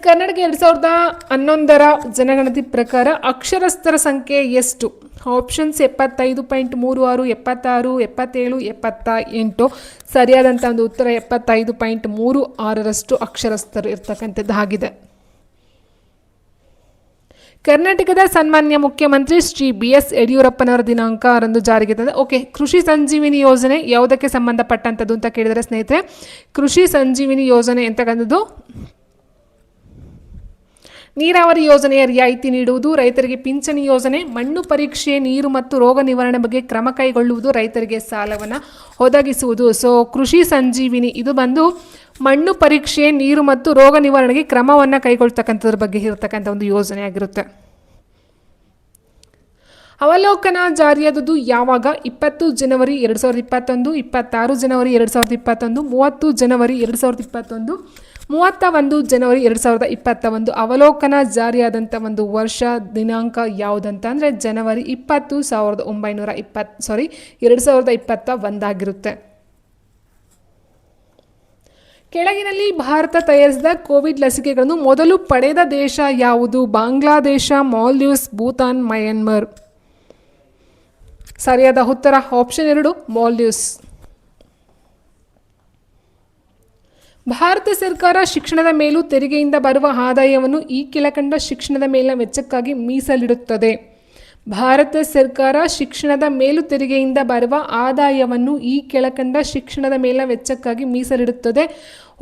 ಕರ್ನಾಟಕ 2011ರ ಜನಗಣತಿ ಪ್ರಕಾರ ಅಕ್ಷರಸ್ಥರ ಸಂಖ್ಯೆ ಎಷ್ಟು? ಆಪ್ಷನ್ಸ್ 75.36, 76, 77, 78. ಸರಿಯಾದಂಥ ಒಂದು ಉತ್ತರ 75.36ರಷ್ಟು ಅಕ್ಷರಸ್ಥರು ಇರ್ತಕ್ಕಂಥದ್ದಾಗಿದೆ. ಕರ್ನಾಟಕದ ಸನ್ಮಾನ್ಯ ಮುಖ್ಯಮಂತ್ರಿ ಶ್ರೀ BS ಯಡಿಯೂರಪ್ಪನವರ ದಿನಾಂಕ 6ರಂದು ಜಾರಿಗೆ ತಂದ. ಓಕೆ, ಕೃಷಿ ಸಂಜೀವಿನಿ ಯೋಜನೆ ಯಾವುದಕ್ಕೆ ಸಂಬಂಧಪಟ್ಟಂಥದ್ದು ಅಂತ ಕೇಳಿದರೆ ಸ್ನೇಹಿತರೆ, ಕೃಷಿ ಸಂಜೀವಿನಿ ಯೋಜನೆ ಅಂತಕ್ಕಂಥದ್ದು ನೀರಾವರಿ ಯೋಜನೆಯ ರಿಯಾಯಿತಿ ನೀಡುವುದು, ರೈತರಿಗೆ ಪಿಂಚಣಿ ಯೋಜನೆ, ಮಣ್ಣು ಪರೀಕ್ಷೆ, ನೀರು ಮತ್ತು ರೋಗ ನಿವಾರಣೆ ಬಗ್ಗೆ ಕ್ರಮ ಕೈಗೊಳ್ಳುವುದು, ರೈತರಿಗೆ ಸಾಲವನ್ನು ಒದಗಿಸುವುದು. ಸೊ ಕೃಷಿ ಸಂಜೀವಿನಿ ಇದು ಬಂದು ಮಣ್ಣು ಪರೀಕ್ಷೆ, ನೀರು ಮತ್ತು ರೋಗ ನಿವಾರಣೆಗೆ ಕ್ರಮವನ್ನು ಕೈಗೊಳ್ತಕ್ಕಂಥದ್ರ ಬಗ್ಗೆ ಇರತಕ್ಕಂಥ ಒಂದು ಯೋಜನೆ ಆಗಿರುತ್ತೆ. ಅವಲೋಕನ ಜಾರಿಯಾದದ್ದು ಯಾವಾಗ? 20 ಜನವರಿ 2021, 26 ಜನವರಿ 2021, 30 ಜನವರಿ 2021, 31 ಜನವರಿ 2021. ಅವಲೋಕನ ಜಾರಿಯಾದಂಥ ಒಂದು ವರ್ಷ ದಿನಾಂಕ ಯಾವುದಂತ ಅಂದರೆ ಜನವರಿ 20, 2021 ಆಗಿರುತ್ತೆ. ಕೆಳಗಿನಲ್ಲಿ ಭಾರತ ತಯಾರಿಸಿದ ಕೋವಿಡ್ ಲಸಿಕೆಗಳನ್ನು ಮೊದಲು ಪಡೆದ ದೇಶ ಯಾವುದು? ಬಾಂಗ್ಲಾದೇಶ, ಮಾಲ್ದೀವ್ಸ್, ಭೂತಾನ್, ಮಯನ್ಮಾರ್. ಸರಿಯಾದ ಉತ್ತರ ಆಪ್ಷನ್ 2 ಮಾಲ್ದೀವ್ಸ್. ಭಾರತ ಸರ್ಕಾರ ಶಿಕ್ಷಣದ ಮೇಲೂ ತೆರಿಗೆಯಿಂದ ಬರುವ ಆದಾಯವನ್ನು ಈ ಕೆಳಕಂಡ ಶಿಕ್ಷಣದ ಮೇಲಿನ ವೆಚ್ಚಕ್ಕಾಗಿ ಮೀಸಲಿಡುತ್ತದೆ. ಭಾರತ ಸರ್ಕಾರ ಶಿಕ್ಷಣದ ಮೇಲು ತೆರಿಗೆಯಿಂದ ಬರುವ ಆದಾಯವನ್ನು ಈ ಕೆಳಕಂಡ ಶಿಕ್ಷಣದ ಮೇಲಿನ ವೆಚ್ಚಕ್ಕಾಗಿ ಮೀಸಲಿಡುತ್ತದೆ.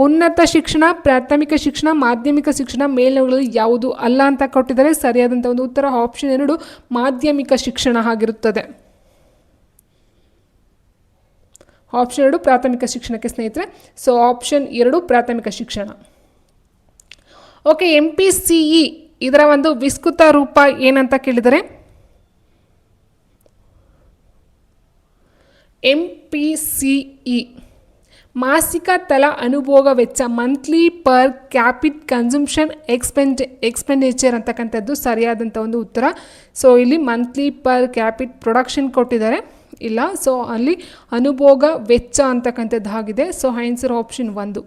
ಉನ್ನತ ಶಿಕ್ಷಣ, ಪ್ರಾಥಮಿಕ ಶಿಕ್ಷಣ, ಮಾಧ್ಯಮಿಕ ಶಿಕ್ಷಣ, ಮೇಲ್ನೋಗಳಲ್ಲಿ ಯಾವುದು ಅಲ್ಲ ಅಂತ ಕೊಟ್ಟಿದ್ದಾರೆ. ಸರಿಯಾದಂಥ ಒಂದು ಉತ್ತರ ಆಪ್ಷನ್ 2 ಮಾಧ್ಯಮಿಕ ಶಿಕ್ಷಣ ಆಗಿರುತ್ತದೆ. ಆಪ್ಷನ್ 2 ಪ್ರಾಥಮಿಕ ಶಿಕ್ಷಣಕ್ಕೆ ಸ್ನೇಹಿತರೆ. ಸೊ ಆಪ್ಷನ್ 2 ಪ್ರಾಥಮಿಕ ಶಿಕ್ಷಣ. ಓಕೆ, MPCE ಇದರ ಒಂದು ವಿಸ್ತೃತ ರೂಪ ಏನಂತ ಕೇಳಿದರೆ MPCE ಮಾಸಿಕ ತಲಾ ಅನುಭೋಗ ವೆಚ್ಚ, ಮಂತ್ಲಿ ಪರ್ ಕ್ಯಾಪಿಟ್ ಕನ್ಸಂಪ್ಷನ್ ಎಕ್ಸ್ಪೆಂಡಿಚರ್ ಅಂತಕ್ಕಂಥದ್ದು ಸರಿಯಾದಂಥ ಒಂದು ಉತ್ತರ. ಸೊ ಇಲ್ಲಿ ಮಂತ್ಲಿ ಪರ್ ಕ್ಯಾಪಿಟ್ ಪ್ರೊಡಕ್ಷನ್ ಕೊಟ್ಟಿದ್ದಾರೆ, ಇಲ್ಲ. ಸೊ ಅಲ್ಲಿ ಅನುಭೋಗ ವೆಚ್ಚ ಅಂತಕ್ಕಂಥದ್ದಾಗಿದೆ. So answer option 1.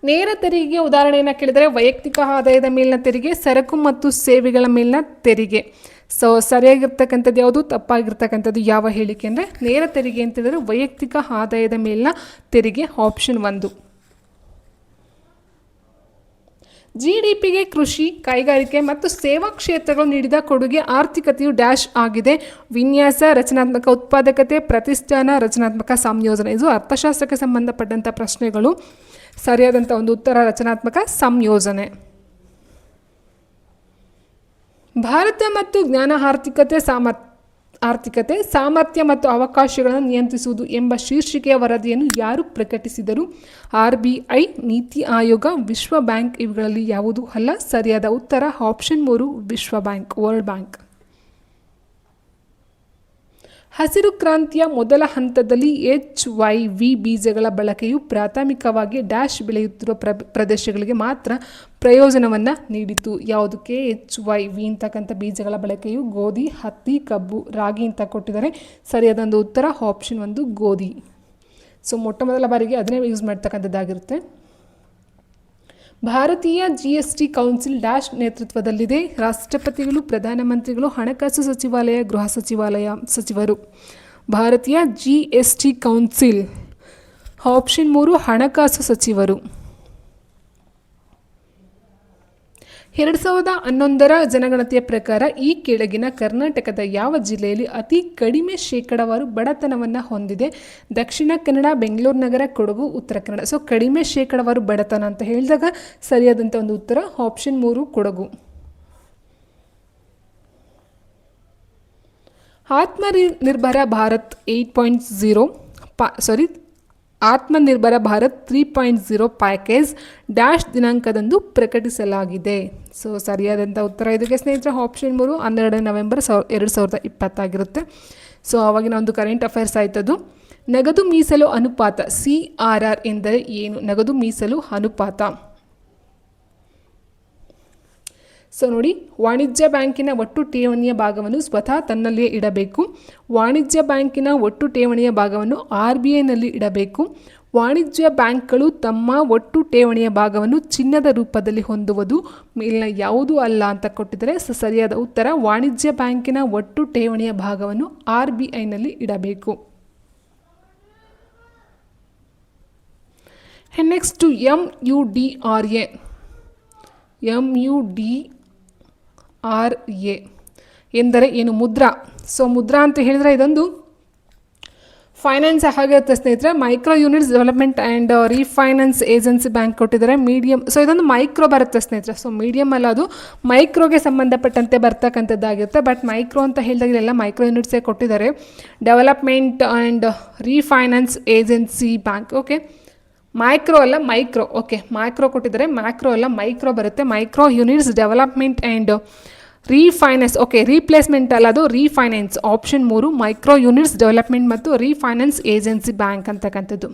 ನೇರ ತೆರಿಗೆಗೆ ಉದಾಹರಣೆಯನ್ನು ಕೇಳಿದರೆ ವೈಯಕ್ತಿಕ ಆದಾಯದ ಮೇಲಿನ ತೆರಿಗೆ, ಸರಕು ಮತ್ತು ಸೇವೆಗಳ ಮೇಲಿನ ತೆರಿಗೆ. ಸೊ ಸರಿಯಾಗಿರ್ತಕ್ಕಂಥದ್ದು ಯಾವುದು, ತಪ್ಪಾಗಿರ್ತಕ್ಕಂಥದ್ದು ಯಾವ ಹೇಳಿಕೆ ಅಂದರೆ ನೇರ ತೆರಿಗೆ ಅಂತ ಹೇಳಿದ್ರೆ ವೈಯಕ್ತಿಕ ಆದಾಯದ ಮೇಲಿನ ತೆರಿಗೆ, ಆಪ್ಷನ್ 1. GDPಗೆ ಕೃಷಿ, ಕೈಗಾರಿಕೆ ಮತ್ತು ಸೇವಾ ಕ್ಷೇತ್ರಗಳು ನೀಡಿದ ಕೊಡುಗೆ ಆರ್ಥಿಕತೆಯು ಡ್ಯಾಶ್ ಆಗಿದೆ. ವಿನ್ಯಾಸ, ರಚನಾತ್ಮಕ ಉತ್ಪಾದಕತೆ, ಪ್ರತಿಷ್ಠಾನ, ರಚನಾತ್ಮಕ ಸಂಯೋಜನೆ. ಇದು ಅರ್ಥಶಾಸ್ತ್ರಕ್ಕೆ ಸಂಬಂಧಪಟ್ಟಂಥ ಪ್ರಶ್ನೆಗಳು. ಸರಿಯಾದಂಥ ಒಂದು ಉತ್ತರ ರಚನಾತ್ಮಕ ಸಂಯೋಜನೆ. ಭಾರತ ಮತ್ತು ಜ್ಞಾನ ಆರ್ಥಿಕತೆ ಸಾಮರ್ಥ್ಯ ಮತ್ತು ಅವಕಾಶಗಳನ್ನು ನಿಯಂತ್ರಿಸುವುದು ಎಂಬ ಶೀರ್ಷಿಕೆಯ ವರದಿಯನ್ನು ಯಾರು ಪ್ರಕಟಿಸಿದರು? RBI, ನೀತಿ ಆಯೋಗ, ವಿಶ್ವ ಬ್ಯಾಂಕ್. ಇವುಗಳಲ್ಲಿ ಯಾವುದು ಅಲ್ಲ. ಸರಿಯಾದ ಉತ್ತರ ಆಪ್ಷನ್ 3 ವಿಶ್ವ ಬ್ಯಾಂಕ್, ವರ್ಲ್ಡ್ ಬ್ಯಾಂಕ್. ಹಸಿರು ಕ್ರಾಂತಿಯ ಮೊದಲ ಹಂತದಲ್ಲಿ HYV ಬೀಜಗಳ ಬಳಕೆಯು ಪ್ರಾಥಮಿಕವಾಗಿ ಡ್ಯಾಶ್ ಬೆಳೆಯುತ್ತಿರುವ ಪ್ರದೇಶಗಳಿಗೆ ಮಾತ್ರ ಪ್ರಯೋಜನವನ್ನು ನೀಡಿತು. ಯಾವುದಕ್ಕೆ HYV ಅಂತಕ್ಕಂಥ ಬೀಜಗಳ ಬಳಕೆಯು? ಗೋಧಿ, ಹತ್ತಿ, ಕಬ್ಬು, ರಾಗಿ ಅಂತ ಕೊಟ್ಟಿದ್ದಾರೆ. ಸರಿಯಾದ ಉತ್ತರ ಆಪ್ಷನ್ 1 ಗೋಧಿ. ಸೊ ಮೊಟ್ಟ ಮೊದಲ ಬಾರಿಗೆ ಅದನ್ನೇ ಯೂಸ್ ಮಾಡ್ತಕ್ಕಂಥದ್ದಾಗಿರುತ್ತೆ. ಭಾರತೀಯ GST ಕೌನ್ಸಿಲ್ ಡ್ಯಾಶ್ ನೇತೃತ್ವದಲ್ಲಿದೆ. ರಾಷ್ಟ್ರಪತಿಗಳು, ಪ್ರಧಾನಮಂತ್ರಿಗಳು, ಹಣಕಾಸು ಸಚಿವಾಲಯ, ಗೃಹ ಸಚಿವರು. ಭಾರತೀಯ GST ಕೌನ್ಸಿಲ್, ಆಪ್ಷನ್ 3 ಹಣಕಾಸು ಸಚಿವರು. 2011ರ ಜನಗಣತಿಯ ಪ್ರಕಾರ ಈ ಕೆಳಗಿನ ಕರ್ನಾಟಕದ ಯಾವ ಜಿಲ್ಲೆಯಲ್ಲಿ ಅತಿ ಕಡಿಮೆ ಶೇಕಡಾವಾರು ಬಡತನವನ್ನು ಹೊಂದಿದೆ? ದಕ್ಷಿಣ ಕನ್ನಡ, ಬೆಂಗಳೂರು ನಗರ, ಕೊಡಗು, ಉತ್ತರ ಕನ್ನಡ. ಸೊ ಕಡಿಮೆ ಶೇಕಡಾವಾರು ಬಡತನ ಅಂತ ಹೇಳಿದಾಗ ಸರಿಯಾದಂಥ ಒಂದು ಉತ್ತರ option 3 Kodagu. Atmanirbhar Bharat 8.0 Atmanirbhar Bharat 3.0 package dash ದಿನಾಂಕದಂದು ಪ್ರಕಟಿಸಲಾಗಿದೆ. ಸೊ ಸರಿಯಾದಂಥ ಉತ್ತರ ಇದಕ್ಕೆ ಸ್ನೇಹಿತರೆ ಆಪ್ಷನ್ 3 12 ನವೆಂಬರ್ 2020 ಆಗಿರುತ್ತೆ. ಸೊ ಆವಾಗಿನ ಒಂದು ಕರೆಂಟ್ ಅಫೇರ್ಸ್ ಆಯ್ತದು. ನಗದು ಮೀಸಲು ಅನುಪಾತ CRR ಎಂದರೆ ಏನು? ನಗದು ಮೀಸಲು ಅನುಪಾತ. ಸೊ ನೋಡಿ, ವಾಣಿಜ್ಯ ಬ್ಯಾಂಕಿನ ಒಟ್ಟು ಠೇವಣಿಯ ಭಾಗವನ್ನು ಸ್ವತಃ ತನ್ನಲ್ಲಿಯೇ ಇಡಬೇಕು. ವಾಣಿಜ್ಯ ಬ್ಯಾಂಕಿನ ಒಟ್ಟು ಠೇವಣಿಯ ಭಾಗವನ್ನು RBIನಲ್ಲಿ ಇಡಬೇಕು. ವಾಣಿಜ್ಯ ಬ್ಯಾಂಕ್ಗಳು ತಮ್ಮ ಒಟ್ಟು ಠೇವಣಿಯ ಭಾಗವನ್ನು ಚಿನ್ನದ ರೂಪದಲ್ಲಿ ಹೊಂದುವುದು ಮೇಲಿನ ಯಾವುದೂ ಅಲ್ಲ ಅಂತ ಕೊಟ್ಟಿದ್ದಾರೆ. ಸೊ ಸರಿಯಾದ ಉತ್ತರ ವಾಣಿಜ್ಯ ಬ್ಯಾಂಕಿನ ಒಟ್ಟು ಠೇವಣಿಯ ಭಾಗವನ್ನು RBIನಲ್ಲಿ ಇಡಬೇಕು. ನೆಕ್ಸ್ಟ್ MUDRA ಎಂದರೆ ಏನು? ಮುದ್ರಾ. ಸೊ ಮುದ್ರಾ ಅಂತ ಹೇಳಿದರೆ ಇದೊಂದು ಫೈನಾನ್ಸ್ ಆಗಿರುತ್ತೆ ಸ್ನೇಹಿತರೆ. Micro units development and refinance agency bank ಕೊಟ್ಟಿದ್ದಾರೆ. ಮೀಡಿಯಮ್, ಸೊ ಇದೊಂದು ಮೈಕ್ರೋ ಬರುತ್ತೆ ಸ್ನೇಹಿತರೆ. ಸೊ ಮೀಡಿಯಮ್ ಅಲ್ಲ, ಅದು ಮೈಕ್ರೋಗೆ ಸಂಬಂಧಪಟ್ಟಂತೆ ಬರ್ತಕ್ಕಂಥದ್ದಾಗಿರುತ್ತೆ. ಬಟ್ ಮೈಕ್ರೋ ಅಂತ ಹೇಳಿದಾಗ ಇಲ್ಲೆಲ್ಲ ಮೈಕ್ರೋ ಯೂನಿಟ್ಸೇ ಕೊಟ್ಟಿದ್ದಾರೆ. Development and refinance agency bank. Okay, micro ಅಲ್ಲ ಮೈಕ್ರೋ. ಓಕೆ, ಮೈಕ್ರೋ ಕೊಟ್ಟಿದ್ದಾರೆ, ಮೈಕ್ರೋ ಅಲ್ಲ ಮೈಕ್ರೋ ಬರುತ್ತೆ. Micro units development and refinance. Okay, replacement ಅಲ್ಲ, ಅದು refinance. Option 3 micro units development ಮತ್ತು ರೀಫೈನಾನ್ಸ್ ಏಜೆನ್ಸಿ ಬ್ಯಾಂಕ್ ಅಂತಕ್ಕಂಥದ್ದು.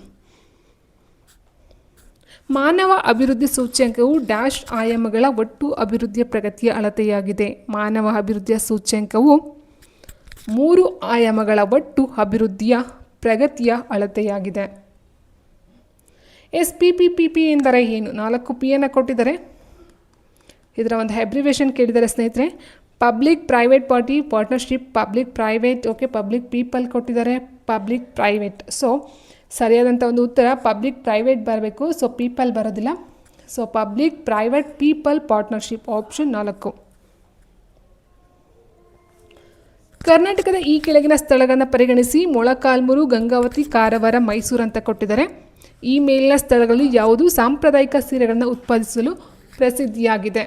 ಮಾನವ ಅಭಿವೃದ್ಧಿ ಸೂಚ್ಯಂಕವು ಡ್ಯಾಶ್ ಆಯಾಮಗಳ ಒಟ್ಟು ಅಭಿವೃದ್ಧಿಯ ಪ್ರಗತಿಯ ಅಳತೆಯಾಗಿದೆ. ಮಾನವ ಅಭಿವೃದ್ಧಿಯ ಸೂಚ್ಯಂಕವು 3 ಆಯಾಮಗಳ ಒಟ್ಟು ಅಭಿವೃದ್ಧಿಯ ಪ್ರಗತಿಯ ಅಳತೆಯಾಗಿದೆ. SPPPP ಎಂದರೆ ಏನು? 4 Pಯನ್ನು ಕೊಟ್ಟಿದ್ದಾರೆ. ಇದರ ಒಂದು ಅಬ್ರಿವೇಷನ್ ಕೇಳಿದ್ದಾರೆ ಸ್ನೇಹಿತರೆ. Public private partnership, public private. Okay, public people ಕೊಟ್ಟಿದ್ದಾರೆ, ಪಬ್ಲಿಕ್ ಪ್ರೈವೇಟ್. ಸೊ ಸರಿಯಾದಂಥ ಒಂದು ಉತ್ತರ ಪಬ್ಲಿಕ್ ಪ್ರೈವೇಟ್ ಬರಬೇಕು. ಸೊ ಪೀಪಲ್ ಬರೋದಿಲ್ಲ. So public private people partnership, option 4. ಕರ್ನಾಟಕದ ಈ ಕೆಳಗಿನ ಸ್ಥಳಗಳನ್ನು ಪರಿಗಣಿಸಿ. ಮೊಳಕಾಲ್ಮೂರು, ಗಂಗಾವತಿ, ಕಾರವಾರ, ಮೈಸೂರು ಅಂತ ಕೊಟ್ಟಿದ್ದಾರೆ. ಈ ಮೇಲಿನ ಸ್ಥಳಗಳಲ್ಲಿ ಯಾವುದು ಸಾಂಪ್ರದಾಯಿಕ ಸೀರೆಗಳನ್ನು ಉತ್ಪಾದಿಸಲು ಪ್ರಸಿದ್ಧಿಯಾಗಿದೆ?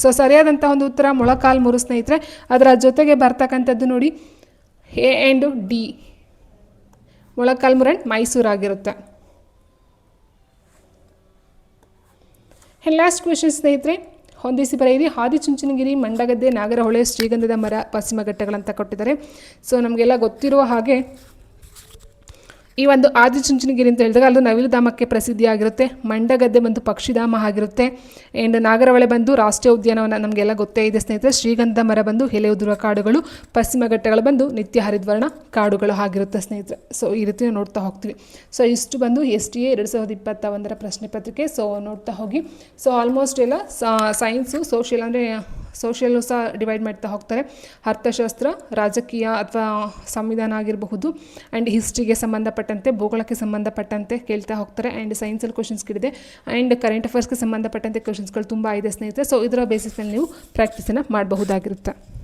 ಸೊ ಸರಿಯಾದಂಥ ಒಂದು ಉತ್ತರ ಮೊಳಕಾಲ್ಮೂರು ಸ್ನೇಹಿತರೆ. ಅದರ ಜೊತೆಗೆ ಬರ್ತಕ್ಕಂಥದ್ದು ನೋಡಿ A and D, Molakalmuru and Mysuru ಆಗಿರುತ್ತೆ. ಲಾಸ್ಟ್ ಕ್ವೆಶನ್ ಸ್ನೇಹಿತರೆ, ಹೊಂದಿಸಿ ಬರೆಯಿರಿ. ಆದಿಚುಂಚನಗಿರಿ, ಮಂಡಗದ್ದೆ, ನಾಗರಹೊಳೆ, ಶ್ರೀಗಂಧದ ಮರ, ಪಶ್ಚಿಮ ಘಟ್ಟಗಳಂತ ಕೊಟ್ಟಿದ್ದಾರೆ. ಸೊ ನಮಗೆಲ್ಲ ಗೊತ್ತಿರುವ ಹಾಗೆ ಈ ಒಂದು ಆದಿಚುಂಚನಗಿರಿ ಅಂತ ಹೇಳಿದಾಗ ಅಲ್ಲೂ ನವಿಲುಧಾಮಕ್ಕೆ ಪ್ರಸಿದ್ಧಿಯಾಗಿರುತ್ತೆ. ಮಂಡಗದ್ದೆ ಬಂದು ಪಕ್ಷಿಧಾಮ ಆಗಿರುತ್ತೆ. ಆ್ಯಂಡ್ ನಾಗರಹೊಳೆ ಬಂದು ರಾಷ್ಟ್ರೀಯ ಉದ್ಯಾನವನ ನಮಗೆಲ್ಲ ಗೊತ್ತೇ ಇದೆ ಸ್ನೇಹಿತರೆ. ಶ್ರೀಗಂಧ ಮರ ಬಂದು ಎಲೆ ಉದುರುವ ಕಾಡುಗಳು, ಪಶ್ಚಿಮ ಘಟ್ಟಗಳು ಬಂದು ನಿತ್ಯ ಹರಿದ್ವರ್ಣ ಕಾಡುಗಳು ಆಗಿರುತ್ತೆ ಸ್ನೇಹಿತರೆ. ಸೊ ಈ ರೀತಿ ನೋಡ್ತಾ ಹೋಗ್ತೀವಿ. ಸೊ ಇಷ್ಟು ಬಂದು STA 2021 ಪ್ರಶ್ನೆ ಪತ್ರಿಕೆ. ಸೊ ನೋಡ್ತಾ ಹೋಗಿ. ಸೊ ಆಲ್ಮೋಸ್ಟ್ ಎಲ್ಲ ಸೈನ್ಸು, ಸೋಷಿಯಲ್ ಅಂದರೆ ಸೋಷಿಯಲ್ಲು ಸಹ ಡಿವೈಡ್ ಮಾಡ್ತಾ ಹೋಗ್ತಾರೆ. ಅರ್ಥಶಾಸ್ತ್ರ, ರಾಜಕೀಯ ಅಥವಾ ಸಂವಿಧಾನ ಆಗಿರಬಹುದು, ಆ್ಯಂಡ್ ಹಿಸ್ಟ್ರಿಗೆ ಸಂಬಂಧಪಟ್ಟಂತೆ, ಭೂಗೋಳಕ್ಕೆ ಸಂಬಂಧಪಟ್ಟಂತೆ ಕೇಳ್ತಾ ಹೋಗ್ತಾರೆ. ಆ್ಯಂಡ್ ಸೈನ್ಸಲ್ಲಿ ಕ್ವಶನ್ಸ್ಗಳಿದೆ, ಆ್ಯಂಡ್ ಕರೆಂಟ್ ಅಫೇರ್ಸ್ಗೆ ಸಂಬಂಧಪಟ್ಟಂತೆ ಕ್ವಶನ್ಸ್ಗಳು ತುಂಬ ಇದೆ ಸ್ನೇಹಿತರೆ. ಸೊ ಇದರ ಬೇಸಿಸ್ನಲ್ಲಿ ನೀವು ಪ್ರಾಕ್ಟೀಸನ್ನು ಮಾಡಬಹುದಾಗಿರುತ್ತೆ.